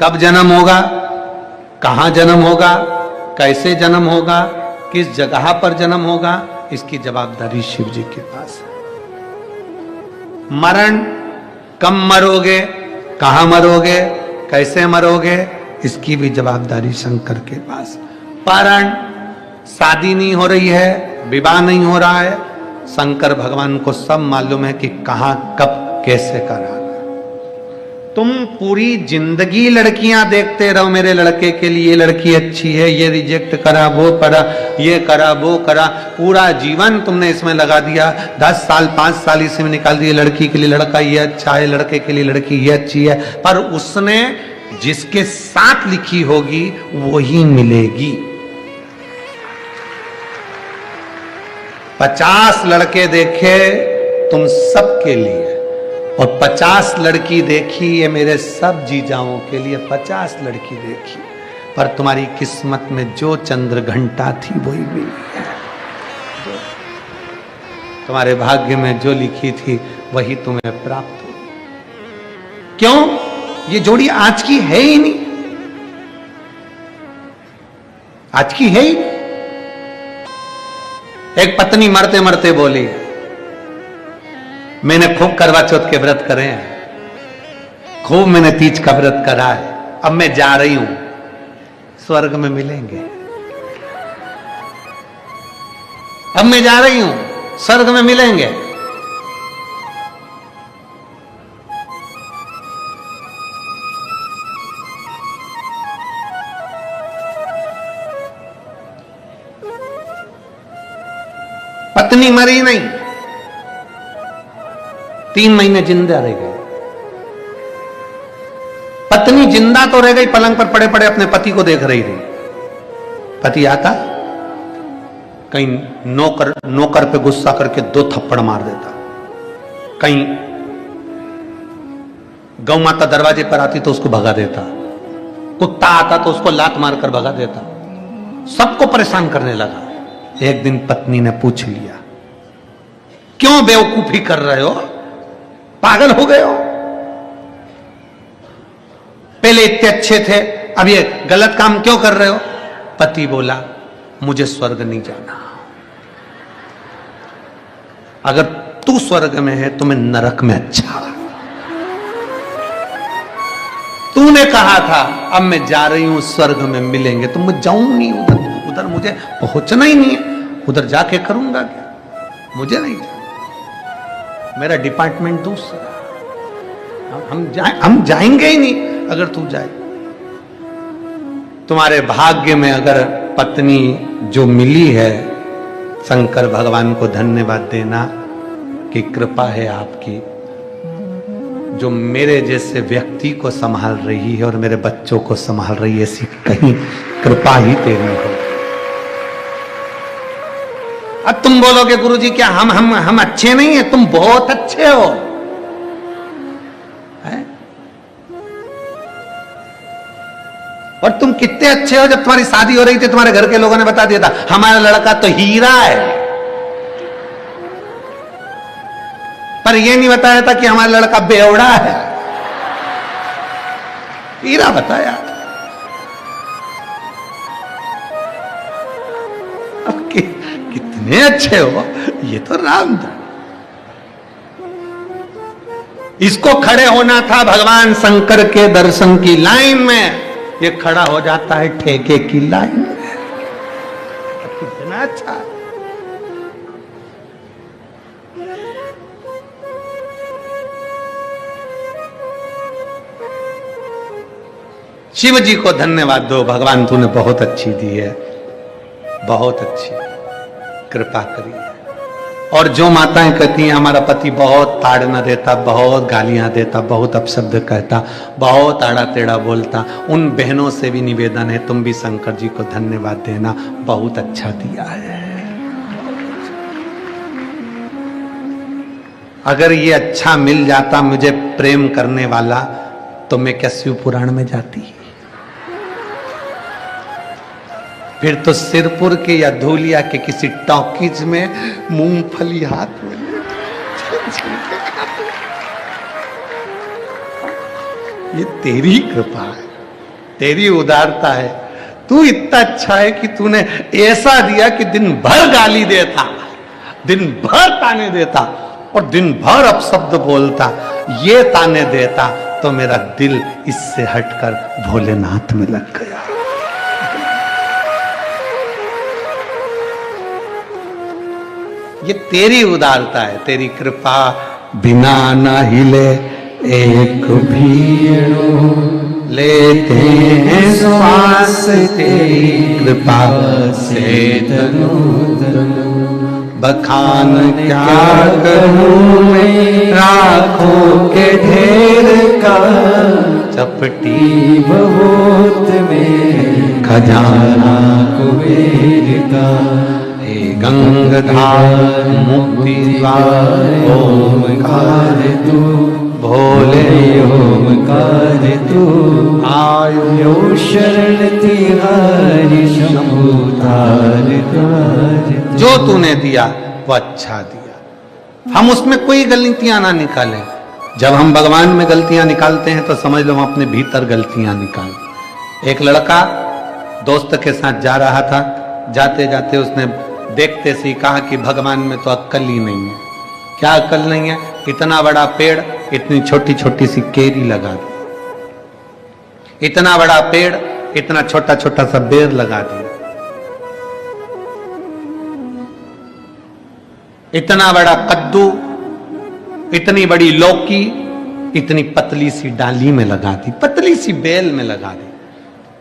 कब जन्म होगा, कहां जन्म होगा, कैसे जन्म होगा, किस जगह पर जन्म होगा, इसकी जवाबदारी शिव जी के पास है। मरण, कब मरोगे, कहां मरोगे, कैसे मरोगे, इसकी भी जवाबदारी शंकर के पास। परण, शादी नहीं हो रही है, विवाह नहीं हो रहा है, शंकर भगवान को सब मालूम है कि कहां, कब, कैसे कराना। तुम पूरी जिंदगी लड़कियां देखते रहो, मेरे लड़के के लिए लड़की अच्छी है, ये रिजेक्ट करा, वो करा, ये करा, वो करा। पूरा जीवन तुमने इसमें लगा दिया, 10 साल 5 साल इसमें निकाल दिए। लड़की के लिए लड़का ये अच्छा है, लड़के के लिए लड़की ये अच्छी है, पर उसने जिसके साथ लिखी होगी वही मिलेगी। 50 लड़के देखे तुम सबके लिए, और 50 लड़की देखी ये मेरे सब जीजाओं के लिए। 50 लड़की देखी, पर तुम्हारी किस्मत में जो चंद्र घंटा थी वही मिली है। तुम्हारे भाग्य में जो लिखी थी वही तुम्हें प्राप्त हो। क्यों? ये जोड़ी आज की है ही नहीं, आज की है ही नहीं। एक पत्नी मरते मरते बोली, मैंने खूब करवा चौथ के व्रत करे हैं, खूब मैंने तीज का व्रत करा है, अब मैं जा रही हूं, स्वर्ग में मिलेंगे। अब मैं जा रही हूं, स्वर्ग में मिलेंगे। पत्नी मरी नहीं, 3 महीने जिंदा रह गई। पत्नी जिंदा तो रह गई, पलंग पर पड़े पड़े अपने पति को देख रही थी। पति आता, कहीं नौकर पे गुस्सा करके 2 थप्पड़ मार देता, कहीं गौ माता दरवाजे पर आती तो उसको भगा देता, कुत्ता आता तो उसको लात मारकर भगा देता, सबको परेशान करने लगा। एक दिन पत्नी ने पूछ लिया, क्यों बेवकूफी कर रहे हो, पागल हो गए हो? पहले इतने अच्छे थे, अब ये गलत काम क्यों कर रहे हो? पति बोला, मुझे स्वर्ग नहीं जाना, अगर तू स्वर्ग में है तो मैं नरक में अच्छा। तूने कहा था अब मैं जा रही हूं, स्वर्ग में मिलेंगे, तो मैं जाऊं नहीं उधर, उधर मुझे पहुंचना ही नहीं है, उधर जाके करूंगा क्या, मुझे नहीं जाना। मेरा डिपार्टमेंट दूसरा, हम जाएंगे ही नहीं अगर तू जाए। तुम्हारे भाग्य में अगर पत्नी जो मिली है, शंकर भगवान को धन्यवाद देना कि कृपा है आपकी, जो मेरे जैसे व्यक्ति को संभाल रही है और मेरे बच्चों को संभाल रही है, ऐसी कहीं कृपा ही तेरी हो। अब तुम बोलोगे गुरुजी क्या हम अच्छे नहीं है? तुम बहुत अच्छे हो, है? और तुम कितने अच्छे हो, जब तुम्हारी शादी हो रही थी तुम्हारे घर के लोगों ने बता दिया था हमारा लड़का तो हीरा है, पर यह नहीं बताया था कि हमारा लड़का बेवड़ा है। हीरा बताया। अब कितने अच्छे हो, ये तो राम था। इसको खड़े होना था भगवान शंकर के दर्शन की लाइन में, ये खड़ा हो जाता है ठेके की लाइन में। कितना अच्छा। शिव जी को धन्यवाद दो, भगवान तूने बहुत अच्छी दी है, बहुत अच्छी कृपा करी है। और जो माताएं कहती हैं हमारा पति बहुत ताड़ना देता, बहुत गालियां देता, बहुत अपशब्द कहता, बहुत आड़ा टेढ़ा बोलता, उन बहनों से भी निवेदन है तुम भी शंकर जी को धन्यवाद देना, बहुत अच्छा दिया है। अगर ये अच्छा मिल जाता मुझे प्रेम करने वाला, तो मैं क्या शिव पुराण में जाती? फिर तो सिरपुर के या धूलिया के किसी टॉकीज में मूंगफली हाथ में ये तेरी कृपा है, तेरी उदारता है। तू इतना अच्छा है कि तूने ऐसा दिया कि दिन भर गाली देता, दिन भर ताने देता और दिन भर अपशब्द बोलता, ये ताने देता तो मेरा दिल इससे हटकर भोलेनाथ में लग गया। ये तेरी उदारता है, तेरी कृपा बिना न हिले एक भी लेते हैं श्वास, तेरी कृपा से तनु बखान क्या करूं मैं राखों के ढेर का, चपटी बहुत में खजाना कुबेर का, गंगाधार मुक्ति द्वार ओमकार तू, भोले ओमकार तू, आयो शरण तिहारी शंभुतार द्वार। जो तूने दिया वो अच्छा दिया, हम उसमें कोई गलतियां ना निकालें। जब हम भगवान में गलतियां निकालते हैं तो समझ लो हम अपने भीतर गलतियां निकाल। एक लड़का दोस्त के साथ जा रहा था, जाते जाते उसने देखते से कहा कि भगवान में तो अक्ल ही नहीं है। क्या अक्ल नहीं है? इतना बड़ा पेड़ इतनी छोटी छोटी सी केरी लगा दी, इतना बड़ा पेड़ इतना छोटा छोटा सा बेर लगा दिया, इतना बड़ा कद्दू, इतनी बड़ी लौकी इतनी पतली सी डाली में लगा दी, पतली सी बेल में लगा दी।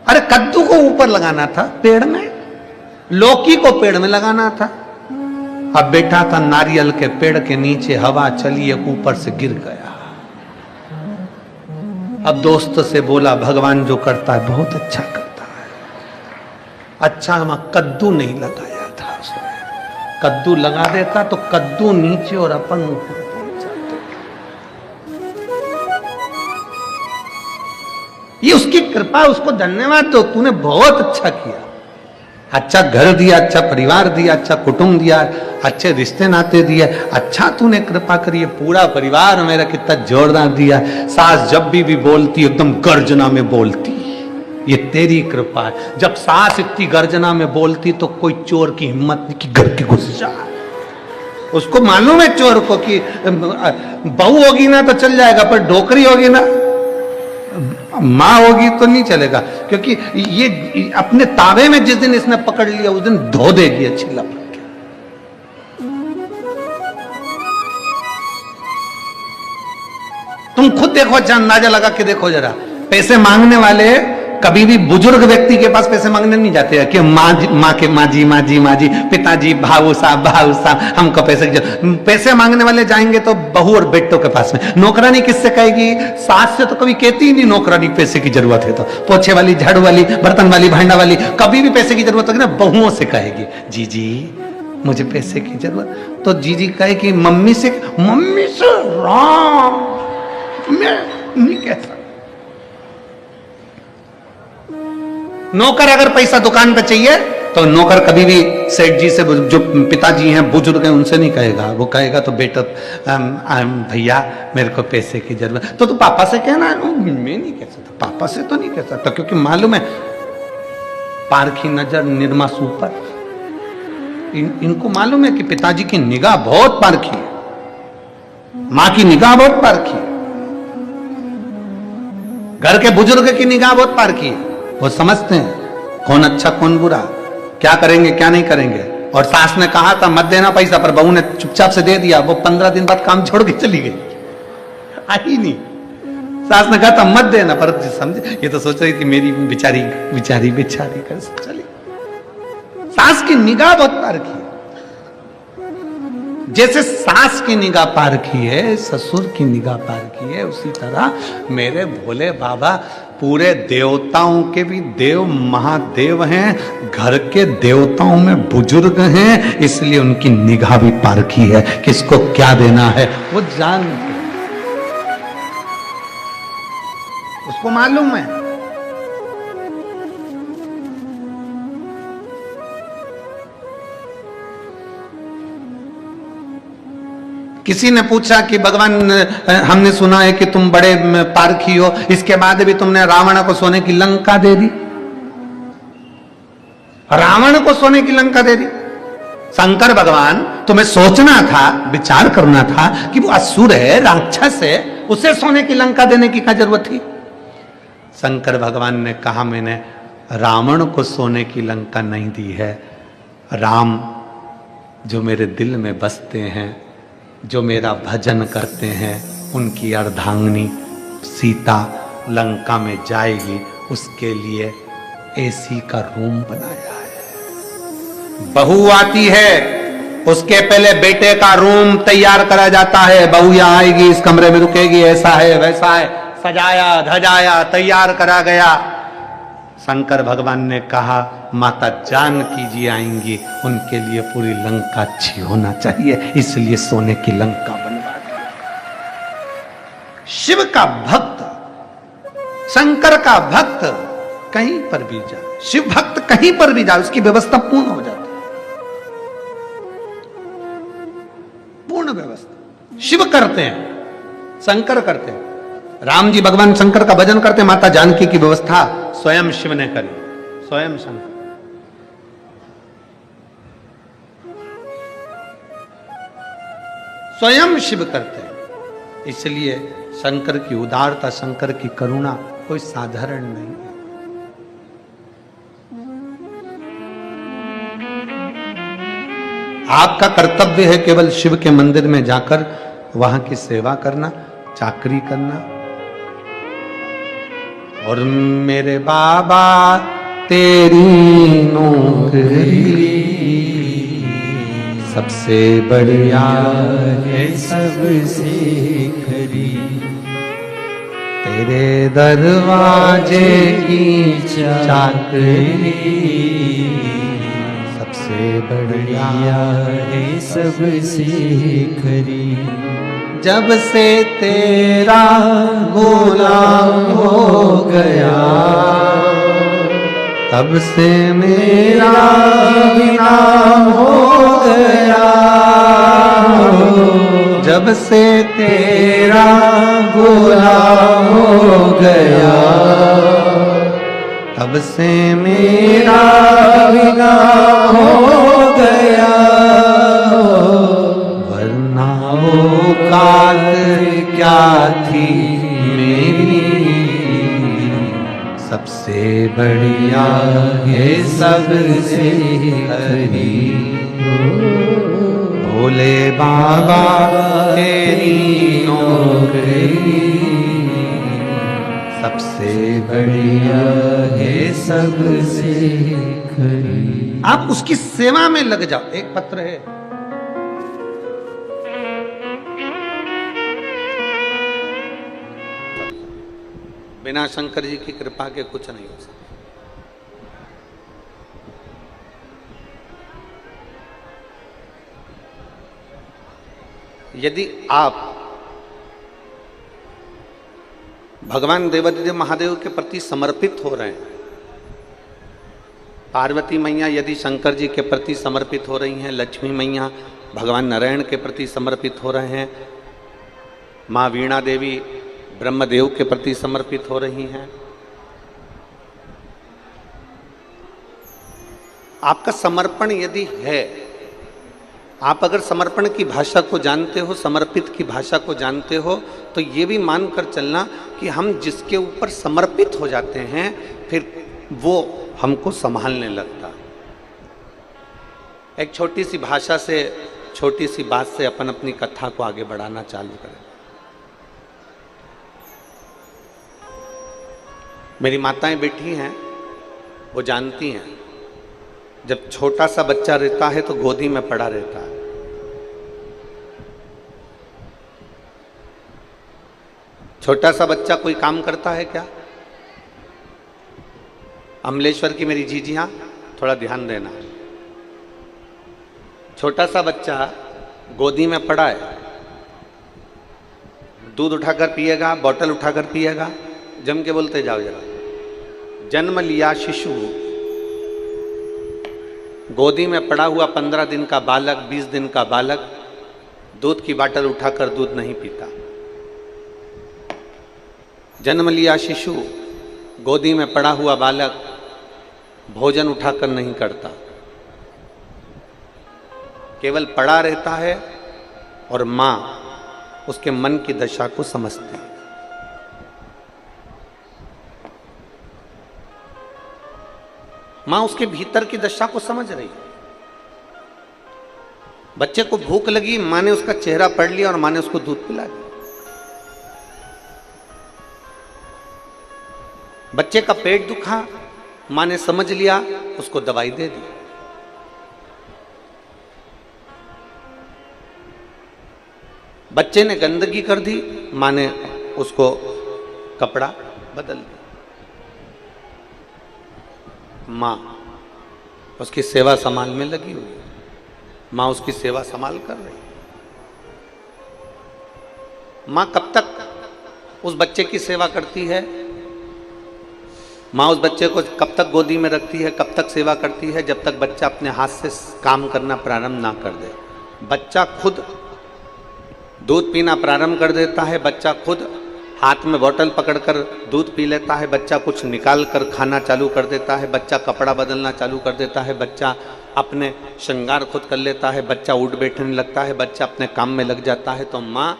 अरे कद्दू को ऊपर लगाना था पेड़ में, लौकी को पेड़ में लगाना था। अब बैठा था नारियल के पेड़ के नीचे, हवा चली ऊपर से गिर गया। अब दोस्त से बोला भगवान जो करता है बहुत अच्छा करता है। अच्छा हम कद्दू नहीं लगाया था उसने, कद्दू लगा देता तो कद्दू नीचे और अपन ऊपर पहुंच जाते। ये उसकी कृपा, उसको धन्यवाद दो, तूने बहुत अच्छा किया। अच्छा घर दिया, अच्छा परिवार दिया, अच्छा कुटुंब दिया, अच्छे रिश्ते नाते दिए, अच्छा तूने कृपा करी। पूरा परिवार मेरा कितना जोरदार दिया। सास जब भी बोलती एकदम गर्जना में बोलती, ये तेरी कृपा है। जब सास इतनी गर्जना में बोलती तो कोई चोर की हिम्मत नहीं कि घर के घुस जाए। उसको मालूम है चोर को कि बहू होगी ना तो चल जाएगा, पर ढोकरी होगी ना, मां होगी तो नहीं चलेगा, क्योंकि ये अपने तावे में जिस दिन इसने पकड़ लिया उस दिन धो देगी अच्छी लपट के। तुम खुद देखो, अच्छा अंदाजा लगा के देखो जरा। पैसे मांगने वाले कभी भी बुजुर्ग व्यक्ति के पास पैसे मांगने नहीं जाते हैं कि माँ जी, पिताजी, भाऊ साहब हमको पैसे मांगने वाले जाएंगे तो बहू और बेटों के पास में। नौकरानी किससे कहेगी? सास से तो कभी कहती ही नहीं नौकरानी पैसे की जरूरत है। तो पोछे वाली, झाड़ू वाली, बर्तन वाली, भांडा वाली कभी भी पैसे की जरूरत होगी ना, बहुओं से कहेगी जी मुझे पैसे की जरूरत। तो जी कहे कि मम्मी से राम मैं नहीं कह सकता। नौकर अगर पैसा दुकान पे चाहिए तो नौकर कभी भी सेठ जी से, जो पिताजी हैं, बुजुर्ग हैं, उनसे नहीं कहेगा। वो कहेगा तो बेटा भैया मेरे को पैसे की जरूरत, तो तू पापा से कहना। मैं नहीं कह सकता, पापा से तो नहीं कह सकता, क्योंकि मालूम है पारखी नजर निरमा सुपर। इनको मालूम है कि पिताजी की निगाह बहुत पारखी है, मां की निगाह बहुत पारखी है, घर के बुजुर्ग की निगाह बहुत पारखी है। वो समझते हैं कौन अच्छा कौन बुरा, क्या करेंगे क्या नहीं करेंगे। और सास ने कहा था मत देना पैसा, पर बहू ने चुपचाप से दे दिया। वो 15 दिन बाद काम छोड़ के चली गई, आई नहीं। सास ने कहा था मत देना, पर समझे ये तो सोच रही थी मेरी बेचारी कैसे चली। सास की निगाह बहुत पारखी है। जैसे सास की निगाह पारखी है, ससुर की निगाह पारखी है, उसी तरह मेरे भोले बाबा पूरे देवताओं के भी देव महादेव हैं, घर के देवताओं में बुजुर्ग हैं, इसलिए उनकी निगाह भी पारखी है। किसको क्या देना है वो जानते, उसको मालूम है। किसी ने पूछा कि भगवान हमने सुना है कि तुम बड़े पारखी हो, इसके बाद भी तुमने रावण को सोने की लंका दे दी। रावण को सोने की लंका दे दी। शंकर भगवान तुम्हें सोचना था, विचार करना था कि वो असुर है, राक्षस है, उसे सोने की लंका देने की क्या जरूरत थी। शंकर भगवान ने कहा मैंने रावण को सोने की लंका नहीं दी है, राम जो मेरे दिल में बसते हैं, जो मेरा भजन करते हैं, उनकी अर्धांगिनी सीता लंका में जाएगी, उसके लिए एसी का रूम बनाया है। बहू आती है, उसके पहले बेटे का रूम तैयार करा जाता है। बहू यहां आएगी, इस कमरे में रुकेगी, ऐसा है वैसा है, सजाया धजाया तैयार करा गया। शंकर भगवान ने कहा माता जानकी जी आएंगी, उनके लिए पूरी लंका अच्छी होना चाहिए, इसलिए सोने की लंका बनवा दी। शिव का भक्त, शंकर का भक्त कहीं पर भी जाए, शिव भक्त कहीं पर भी जाए, उसकी व्यवस्था पूर्ण हो जाती है। पूर्ण व्यवस्था शिव करते हैं, शंकर करते हैं। राम जी भगवान शंकर का भजन करते, माता जानकी की व्यवस्था स्वयं शिव ने करी, स्वयं शंकर। स्वयं शिव करते हैं, इसलिए शंकर की उदारता, शंकर की करुणा कोई साधारण नहीं है। आपका कर्तव्य है केवल शिव के मंदिर में जाकर वहां की सेवा करना, चाकरी करना। और मेरे बाबा तेरी नौकरी सबसे बढ़िया है सबसे खरी, तेरे दरवाजे की चाकरी सबसे बढ़िया है सबसे खरी। जब से तेरा गुलाम हो गया, तब से मेरा भी नाम हो गया। जब से तेरा गुलाम हो गया, तब से मेरा भी नाम हो गया। वरना वो काल क्या थी मेरी, सबसे बढ़िया है सबसे खरी। भोले बाबा तेरी नौकरी आपसे बढ़िया है सबसे खरी। आप उसकी सेवा में लग जाओ। एक पत्र है, बिना शंकर जी की कृपा के कुछ नहीं हो सकता। यदि आप भगवान देवादिदेव महादेव के प्रति समर्पित हो रहे हैं, पार्वती मैया यदि शंकर जी के प्रति समर्पित हो रही हैं, लक्ष्मी मैया भगवान नारायण के प्रति समर्पित हो रहे हैं, माँ वीणा देवी ब्रह्मदेव के प्रति समर्पित हो रही हैं, आपका समर्पण यदि है, आप अगर समर्पण की भाषा को जानते हो, समर्पित की भाषा को जानते हो, तो ये भी मानकर चलना कि हम जिसके ऊपर समर्पित हो जाते हैं फिर वो हमको संभालने लगता। एक छोटी सी भाषा से, छोटी सी बात से अपन अपनी कथा को आगे बढ़ाना चालू करें। मेरी माताएं बैठी हैं, वो जानती हैं जब छोटा सा बच्चा रहता है तो गोदी में पड़ा रहता है। छोटा सा बच्चा कोई काम करता है क्या? अमलेश्वर की मेरी जीजियां थोड़ा ध्यान देना। छोटा सा बच्चा गोदी में पड़ा है, दूध उठाकर पिएगा, बोतल उठाकर पिएगा, जम के बोलते जाओ जरा। जन्म लिया शिशु, गोदी में पड़ा हुआ 15 दिन का बालक, 20 दिन का बालक दूध की बाटल उठाकर दूध नहीं पीता। जन्म लिया शिशु, गोदी में पड़ा हुआ बालक भोजन उठाकर नहीं करता, केवल पड़ा रहता है और मां उसके मन की दशा को समझती है। मां उसके भीतर की दशा को समझ रही है। बच्चे को भूख लगी, मां ने उसका चेहरा पढ़ लिया और मां ने उसको दूध पिला दिया। बच्चे का पेट दुखा, मां ने समझ लिया, उसको दवाई दे दी। बच्चे ने गंदगी कर दी, मां ने उसको कपड़ा बदल दिया। मां उसकी सेवा संभाल में लगी हुई है, मां उसकी सेवा संभाल कर रही है। मां कब तक उस बच्चे की सेवा करती है? माँ उस बच्चे को कब तक गोदी में रखती है, कब तक सेवा करती है? जब तक बच्चा अपने हाथ से काम करना प्रारंभ ना कर दे। बच्चा खुद दूध पीना प्रारंभ कर देता है, बच्चा खुद हाथ में बोतल पकड़कर दूध पी लेता है, बच्चा कुछ निकाल कर खाना चालू कर देता है, बच्चा कपड़ा बदलना चालू कर देता है, बच्चा अपने श्रृंगार खुद कर लेता है, बच्चा उठ बैठने लगता है, बच्चा अपने काम में लग जाता है। तो माँ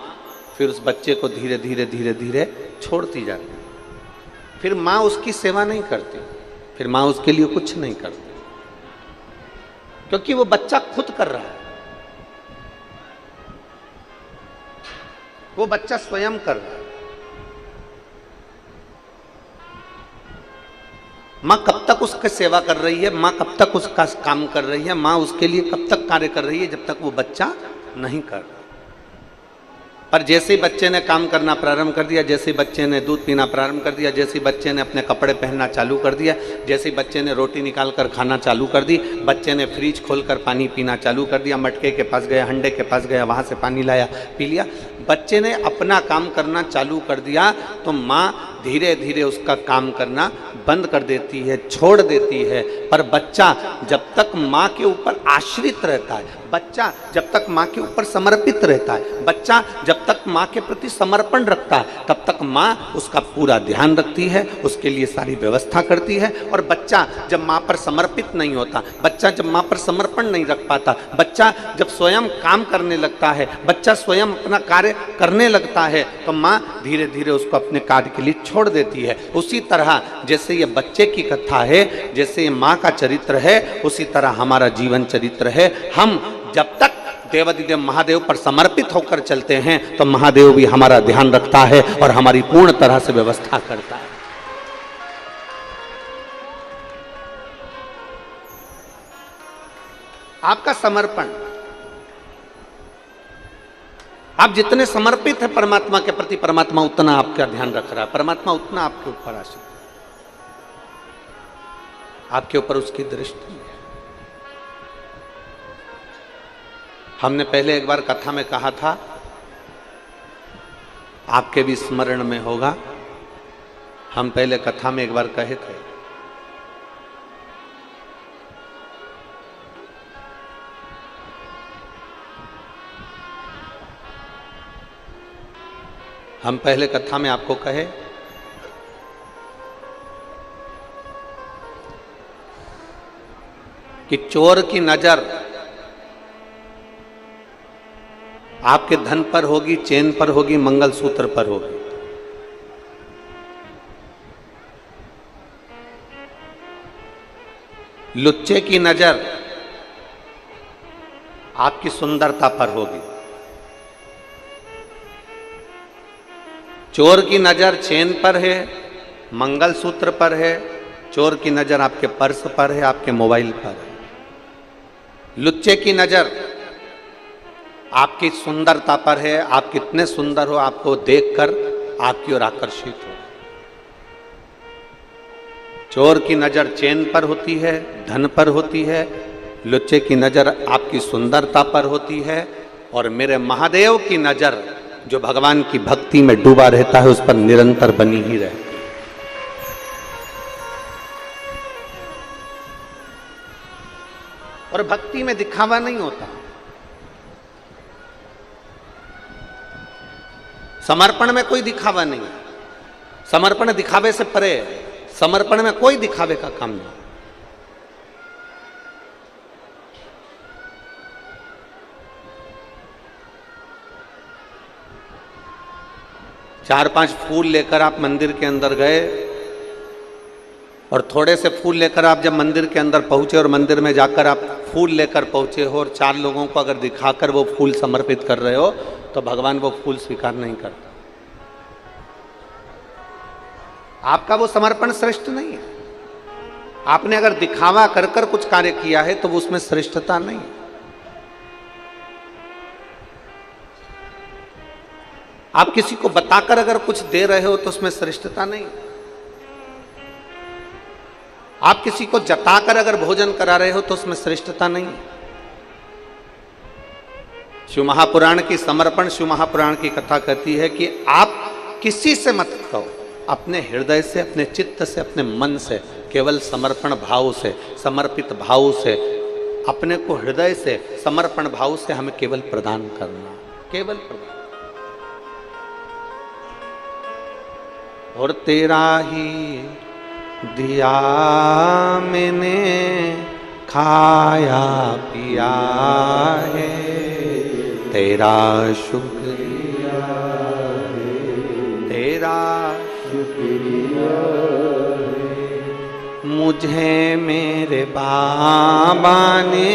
फिर उस बच्चे को धीरे धीरे धीरे धीरे छोड़ती जाती है। फिर माँ उसकी सेवा नहीं करती, फिर माँ उसके लिए कुछ नहीं करती, क्योंकि वो बच्चा खुद कर रहा है, वो बच्चा स्वयं कर रहा है। माँ कब तक उसकी सेवा कर रही है, माँ कब तक उसका काम कर रही है, माँ उसके लिए कब तक कार्य कर रही है? जब तक वो बच्चा नहीं कर रहा। पर जैसे ही बच्चे ने काम करना प्रारंभ कर दिया, जैसे ही बच्चे ने दूध पीना प्रारंभ कर दिया, जैसे ही बच्चे ने अपने कपड़े पहनना चालू कर दिया, जैसे ही बच्चे ने रोटी निकाल कर खाना चालू कर दी, बच्चे ने फ्रिज खोलकर पानी पीना चालू कर दिया, मटके के पास गया, हंडे के पास गया, वहाँ से पानी लाया, पी लिया, बच्चे ने अपना काम करना चालू कर दिया, तो माँ धीरे धीरे उसका काम करना बंद कर देती है, छोड़ देती है। पर बच्चा जब तक माँ के ऊपर आश्रित रहता है, बच्चा जब तक माँ के ऊपर समर्पित रहता है, बच्चा जब तक माँ के प्रति समर्पण रखता है, तब तक माँ उसका पूरा ध्यान रखती है, उसके लिए सारी व्यवस्था करती है। और बच्चा जब माँ पर समर्पित नहीं होता, बच्चा जब माँ पर समर्पण नहीं रख पाता, बच्चा जब स्वयं काम करने लगता है, बच्चा स्वयं अपना कार्य करने लगता है, तो माँ धीरे धीरे उसको अपने कार्य के लिए छोड़ देती है। उसी तरह जैसे ये बच्चे की कथा है, जैसे ये माँ का चरित्र है, उसी तरह हमारा जीवन चरित्र है। हम जब तक देवादिदेव महादेव पर समर्पित होकर चलते हैं, तो महादेव भी हमारा ध्यान रखता है और हमारी पूर्ण तरह से व्यवस्था करता है। आपका समर्पण। आप जितने समर्पित हैं परमात्मा के प्रति, परमात्मा उतना आपका ध्यान रख रहा है, परमात्मा उतना आपके ऊपर आश्रित है, आपके ऊपर उसकी दृष्टि है। हमने पहले एक बार कथा में कहा था, आपके भी स्मरण में होगा, हम पहले कथा में एक बार कहे थे, हम पहले कथा में आपको कहे कि चोर की नजर आपके धन पर होगी, चेन पर होगी, मंगलसूत्र पर होगी। लुच्चे की नजर आपकी सुंदरता पर होगी। चोर की नजर चेन पर है, मंगलसूत्र पर है, चोर की नजर आपके पर्स पर है, आपके मोबाइल पर है। लुच्चे की नजर आपकी सुंदरता पर है, आप कितने सुंदर हो आपको देखकर आपकी ओर आकर्षित हो। चोर की नजर चेन पर होती है, धन पर होती है, लुच्चे की नजर आपकी सुंदरता पर होती है, और मेरे महादेव की नजर जो भगवान की भक्ति में डूबा रहता है उस पर निरंतर बनी ही रहती है। और भक्ति में दिखावा नहीं होता, समर्पण में कोई दिखावा नहीं है, समर्पण दिखावे से परे है, समर्पण में कोई दिखावे का काम नहीं। चार पांच फूल लेकर आप मंदिर के अंदर गए, और थोड़े से फूल लेकर आप जब मंदिर के अंदर पहुंचे और मंदिर में जाकर आप फूल लेकर पहुंचे हो और चार लोगों को अगर दिखाकर वो फूल समर्पित कर रहे हो तो भगवान वो फूल स्वीकार नहीं करता। आपका वो समर्पण श्रेष्ठ नहीं है। आपने अगर दिखावा कर कर कुछ कार्य किया है तो वो उसमें श्रेष्ठता नहीं है। आप किसी को बताकर अगर कुछ दे रहे हो तो उसमें श्रेष्ठता नहीं। आप किसी को जताकर अगर भोजन करा रहे हो तो उसमें श्रेष्ठता नहीं। शिव महापुराण की समर्पण, शिव महापुराण की कथा कहती है कि आप किसी से मत कहो, अपने हृदय से, अपने चित्त से, अपने मन से, केवल समर्पण भाव से, समर्पित भाव से, अपने को हृदय से समर्पण भाव से हमें केवल प्रदान करना, केवल प्रदान। और तेरा ही दिया मैंने खाया पिया है, तेरा शुक्रिया है, तेरा शुक्रिया है। मुझे मेरे बाबा ने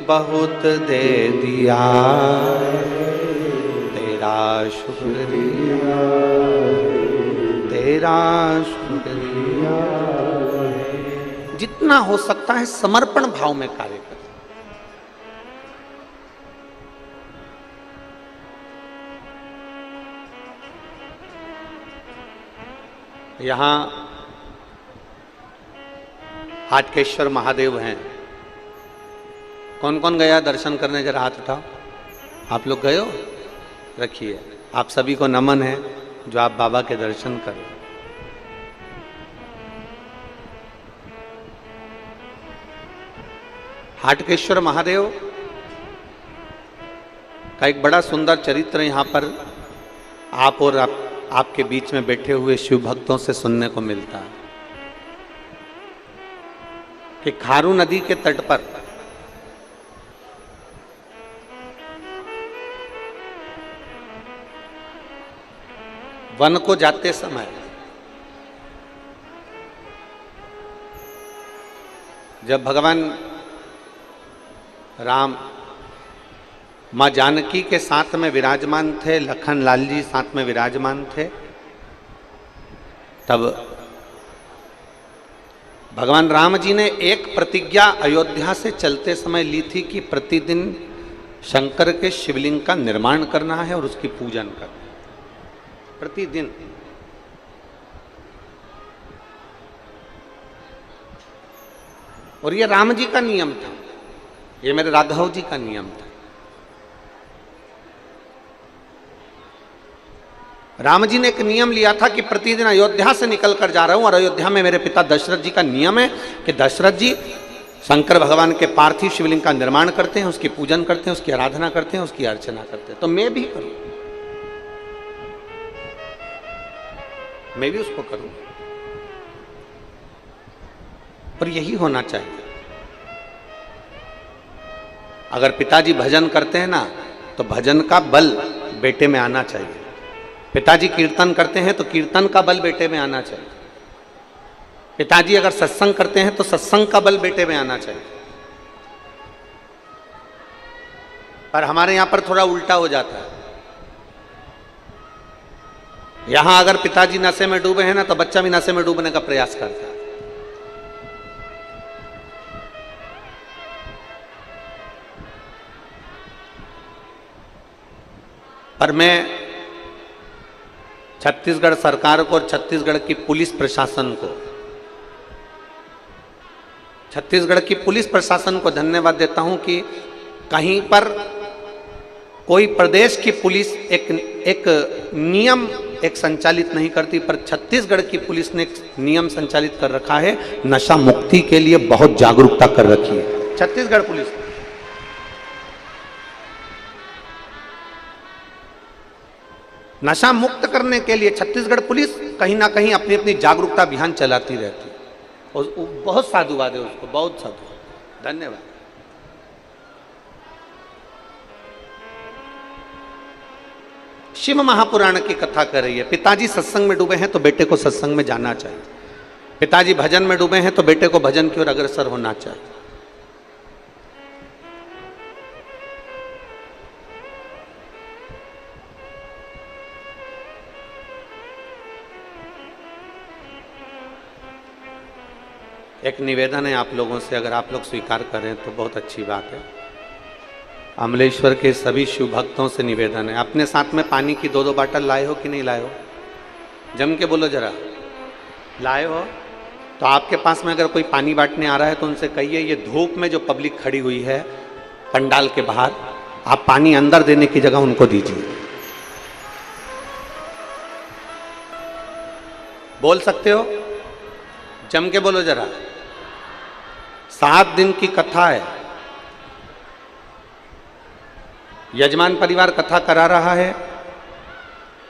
बहुत दे दिया है, तेरा शुक्रिया, तेरा शुक्रिया। जितना हो सकता है समर्पण भाव में कार्य करें। यहां हाटकेश्वर महादेव हैं। कौन कौन गया दर्शन करने? जरा हाथ उठाओ। आप लोग गए हो? रखिए। आप सभी को नमन है जो आप बाबा के दर्शन करें। हाटकेश्वर महादेव का एक बड़ा सुंदर चरित्र यहां पर आप और आपके बीच में बैठे हुए शिव भक्तों से सुनने को मिलता है कि खारू नदी के तट पर वन को जाते समय जब भगवान राम मां जानकी के साथ में विराजमान थे, लखन लाल जी साथ में विराजमान थे, तब भगवान राम जी ने एक प्रतिज्ञा अयोध्या से चलते समय ली थी कि प्रतिदिन शंकर के शिवलिंग का निर्माण करना है और उसकी पूजन करना है प्रतिदिन। और ये राम जी का नियम था, ये मेरे राघव जी का नियम था। राम जी ने एक नियम लिया था कि प्रतिदिन अयोध्या से निकल कर जा रहा हूं और अयोध्या में मेरे पिता दशरथ जी का नियम है कि दशरथ जी शंकर भगवान के पार्थिव शिवलिंग का निर्माण करते हैं, उसकी पूजन करते हैं, उसकी आराधना करते हैं, उसकी अर्चना करते हैं। तो मैं भी करूं, मैं भी उसको करूं। और यही होना चाहिए। अगर पिताजी भजन करते हैं ना, तो भजन का बल बेटे में आना चाहिए। पिताजी कीर्तन करते हैं तो कीर्तन का बल बेटे में आना चाहिए। पिताजी अगर सत्संग करते हैं तो सत्संग का बल बेटे में आना चाहिए। पर हमारे यहां पर थोड़ा उल्टा हो जाता है। यहां अगर पिताजी नशे में डूबे हैं ना, तो बच्चा भी नशे में डूबने का प्रयास करता है। पर मैं छत्तीसगढ़ सरकार को और छत्तीसगढ़ की पुलिस प्रशासन को, छत्तीसगढ़ की पुलिस प्रशासन को धन्यवाद देता हूं कि कहीं पर कोई प्रदेश की पुलिस एक नियम संचालित नहीं करती, पर छत्तीसगढ़ की पुलिस ने एक नियम संचालित कर रखा है, नशा मुक्ति के लिए बहुत जागरूकता कर रखी है छत्तीसगढ़ पुलिस। नशा मुक्त करने के लिए छत्तीसगढ़ पुलिस कहीं ना कहीं अपनी अपनी जागरूकता अभियान चलाती रहती है और बहुत साधुवाद है उसको, बहुत साधुवाद, धन्यवाद। शिव महापुराण की कथा कर रही है। पिताजी सत्संग में डूबे हैं तो बेटे को सत्संग में जाना चाहिए। पिताजी भजन में डूबे हैं तो बेटे को भजन की ओर अग्रसर होना चाहिए। एक निवेदन है आप लोगों से, अगर आप लोग स्वीकार करें तो बहुत अच्छी बात है। अमलेश्वर के सभी शिव भक्तों से निवेदन है, अपने साथ में पानी की 2-2 बाटल लाए हो कि नहीं लाए हो? जम के बोलो जरा, लाए हो? तो आपके पास में अगर कोई पानी बांटने आ रहा है तो उनसे कहिए, ये धूप में जो पब्लिक खड़ी हुई है पंडाल के बाहर, आप पानी अंदर देने की जगह उनको दीजिए। बोल सकते हो? जम के बोलो जरा। 7 दिन की कथा है, यजमान परिवार कथा करा रहा है।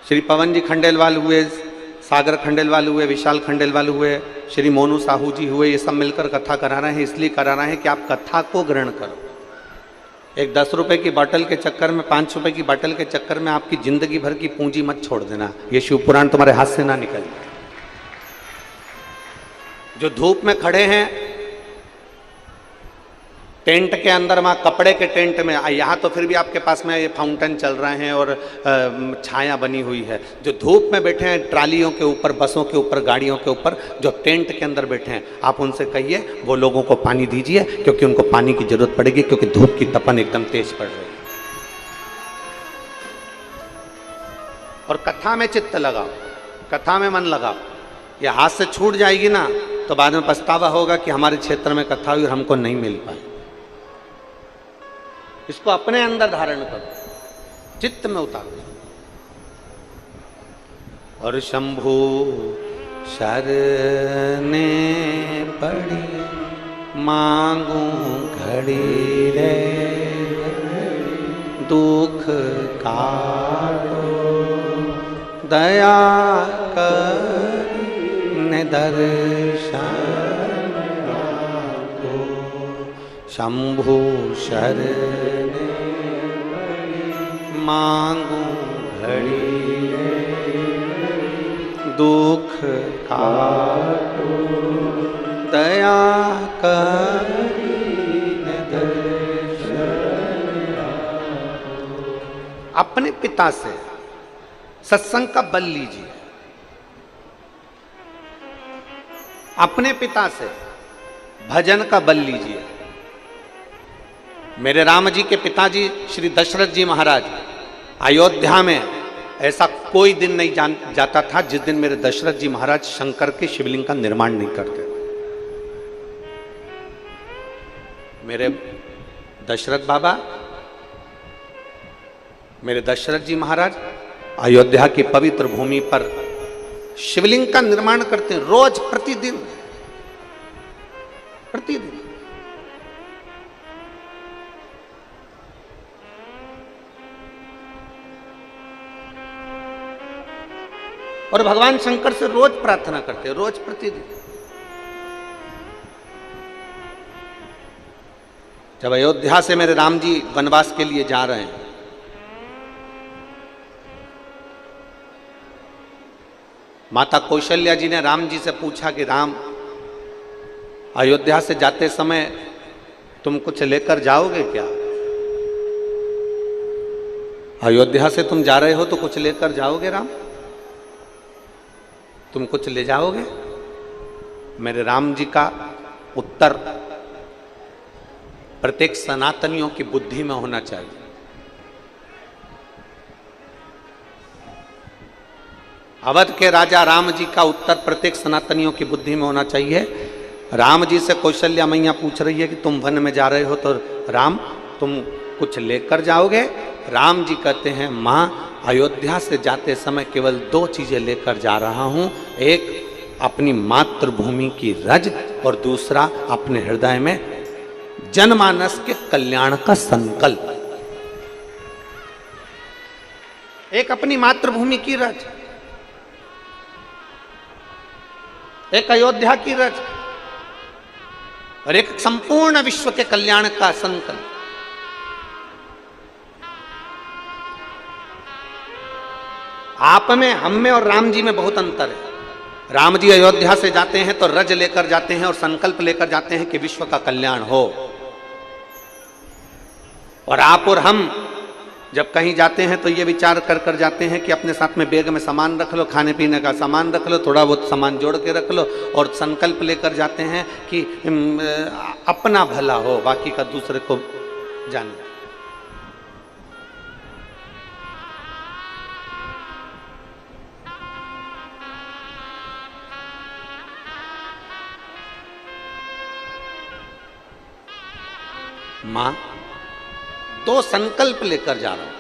श्री पवन जी खंडेलवाल हुए, सागर खंडेलवाल हुए, विशाल खंडेलवाल हुए, श्री मोनू साहू जी हुए, ये सब मिलकर कथा करा रहे हैं। इसलिए करा रहे हैं कि आप कथा को ग्रहण करो। एक 10 रुपए की बोतल के चक्कर में, 5 रुपए की बोतल के चक्कर में आपकी जिंदगी भर की पूंजी मत छोड़ देना। ये शिव पुराण तुम्हारे हाथ से ना निकले। जो धूप में खड़े हैं टेंट के अंदर, वहाँ कपड़े के टेंट में, यहाँ तो फिर भी आपके पास में ये फाउंटेन चल रहे हैं और छाया बनी हुई है। जो धूप में बैठे हैं ट्रालियों के ऊपर, बसों के ऊपर, गाड़ियों के ऊपर, जो टेंट के अंदर बैठे हैं, आप उनसे कहिए वो लोगों को पानी दीजिए, क्योंकि उनको पानी की जरूरत पड़ेगी, क्योंकि धूप की तपन एकदम तेज पड़ रही है। और कथा में चित्त लगाओ, कथा में मन लगाओ। ये हाथ से छूट जाएगी ना तो बाद में पछतावा होगा कि हमारे क्षेत्र में कथा हुई और हमको नहीं मिल पाई। इसको अपने अंदर धारण करो, चित्त में उतारो। और शंभु शरने पड़ी मांगू घड़ी रे, दुख काटो दया कर दर्शन को। शंभु शरणे मांगू घड़ी, दुख काटो दया कर दर्शन। अपने पिता से सत्संग का बल लीजिए, अपने पिता से भजन का बल लीजिए। मेरे राम जी के पिताजी श्री दशरथ जी महाराज अयोध्या में ऐसा कोई दिन नहीं जाता था जिस दिन मेरे दशरथ जी महाराज शंकर के शिवलिंग का निर्माण नहीं करते। मेरे दशरथ बाबा, मेरे दशरथ जी महाराज अयोध्या की पवित्र भूमि पर शिवलिंग का निर्माण करते हैं रोज, प्रतिदिन प्रतिदिन। और भगवान शंकर से रोज प्रार्थना करते हैं, रोज प्रतिदिन। जब अयोध्या से मेरे राम जी वनवास के लिए जा रहे हैं, माता कौशल्या जी ने राम जी से पूछा कि राम, अयोध्या से जाते समय तुम कुछ लेकर जाओगे क्या? अयोध्या से तुम जा रहे हो तो कुछ लेकर जाओगे राम? तुम कुछ ले जाओगे? मेरे राम जी का उत्तर प्रत्येक सनातनियों की बुद्धि में होना चाहिए। अवध के राजा राम जी का उत्तर प्रत्येक सनातनियों की बुद्धि में होना चाहिए। राम जी से कौशल्या मैया पूछ रही है कि तुम वन में जा रहे हो तो राम तुम कुछ लेकर जाओगे? राम जी कहते हैं, माँ अयोध्या से जाते समय केवल 2 चीजें लेकर जा रहा हूं, एक अपनी मातृभूमि की रज और दूसरा अपने हृदय में जनमानस के कल्याण का संकल्प। एक अपनी मातृभूमि की रज, एक अयोध्या की रज और एक संपूर्ण विश्व के कल्याण का संकल्प। आप में, हम में और राम जी में बहुत अंतर है। राम जी अयोध्या से जाते हैं तो रज लेकर जाते हैं और संकल्प लेकर जाते हैं कि विश्व का कल्याण हो। और आप और हम जब कहीं जाते हैं तो ये विचार कर कर जाते हैं कि अपने साथ में बैग में सामान रख लो, खाने पीने का सामान रख लो, थोड़ा बहुत सामान जोड़ के रख लो, और संकल्प लेकर जाते हैं कि अपना भला हो, बाकी का दूसरे को जाने। मां, 2 संकल्प लेकर जा रहा हूं।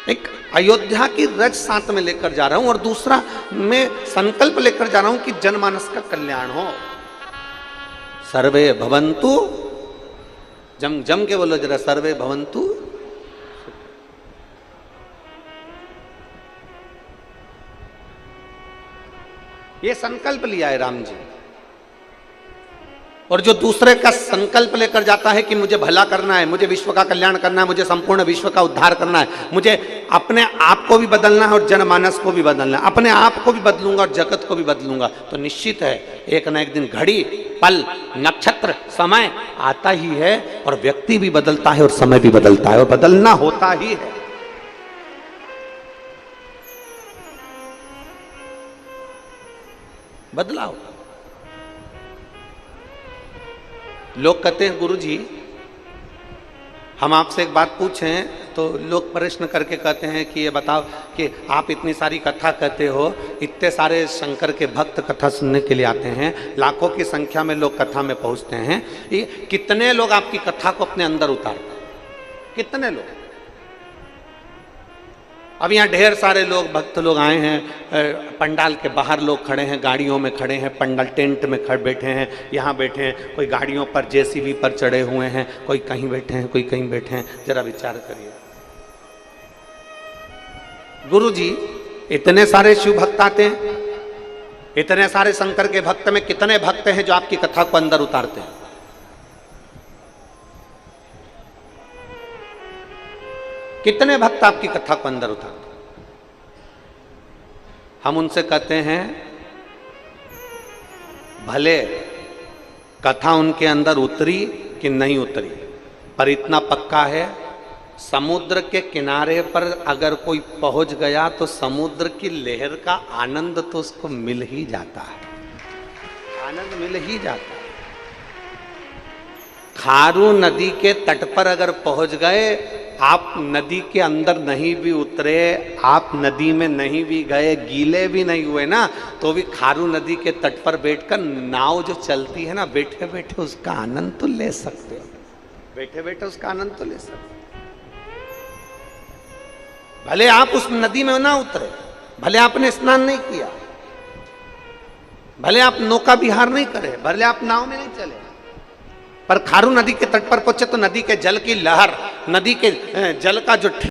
एक अयोध्या की रज साथ में लेकर जा रहा हूं और दूसरा मैं संकल्प लेकर जा रहा हूं कि जनमानस का कल्याण हो। सर्वे भवन्तु, जम के बोलो जरा, सर्वे भवन्तु। ये संकल्प लिया है राम जी। और जो दूसरे का संकल्प लेकर जाता है कि मुझे भला करना है, मुझे विश्व का कल्याण करना है, मुझे संपूर्ण विश्व का उद्धार करना है, मुझे अपने आप को भी बदलना है और जनमानस को भी बदलना है, अपने आप को भी बदलूंगा और जगत को भी बदलूंगा, तो निश्चित है एक न एक दिन घड़ी, पल, नक्षत्र, समय आता ही है और व्यक्ति भी बदलता है और समय भी बदलता है और बदलना होता ही है। बदलाव। लोग कहते हैं गुरुजी हम आपसे एक बात पूछें, तो लोग प्रश्न करके कहते हैं कि ये बताओ कि आप इतनी सारी कथा कहते हो, इतने सारे शंकर के भक्त कथा सुनने के लिए आते हैं, लाखों की संख्या में लोग कथा में पहुंचते हैं, ये कितने लोग आपकी कथा को अपने अंदर उतारते हैं? कितने लोग? अब यहाँ ढेर सारे लोग, भक्त लोग आए हैं, पंडाल के बाहर लोग खड़े हैं, गाड़ियों में खड़े हैं, पंडाल टेंट में खड़े बैठे हैं, यहाँ बैठे हैं, कोई गाड़ियों पर जेसीबी पर चढ़े हुए हैं, कोई कहीं बैठे हैं, कोई कहीं बैठे हैं। जरा विचार करिए गुरुजी, इतने सारे शिव भक्त आते हैं, इतने सारे शंकर के भक्त में कितने भक्त हैं जो आपकी कथा को अंदर उतारते हैं? कितने भक्त आपकी कथा को अंदर उतारते? हम उनसे कहते हैं भले कथा उनके अंदर उतरी कि नहीं उतरी, पर इतना पक्का है समुद्र के किनारे पर अगर कोई पहुंच गया तो समुद्र की लहर का आनंद तो उसको मिल ही जाता है। आनंद मिल ही जाता है। खारू नदी के तट पर अगर पहुंच गए, आप नदी के अंदर नहीं भी उतरे, आप नदी में नहीं भी गए, गीले भी नहीं हुए ना, तो भी खारू नदी के तट पर बैठकर नाव जो चलती है ना, बैठे बैठे उसका आनंद तो ले सकते हो, बैठे बैठे उसका आनंद तो ले सकते हो। भले आप उस नदी में ना उतरे, भले आपने स्नान नहीं किया, भले आप नौका विहार नहीं करे, भले आप नाव में नहीं चले, पर खारू नदी के तट पर पहुंचे तो नदी के जल की लहर, नदी के जल का जो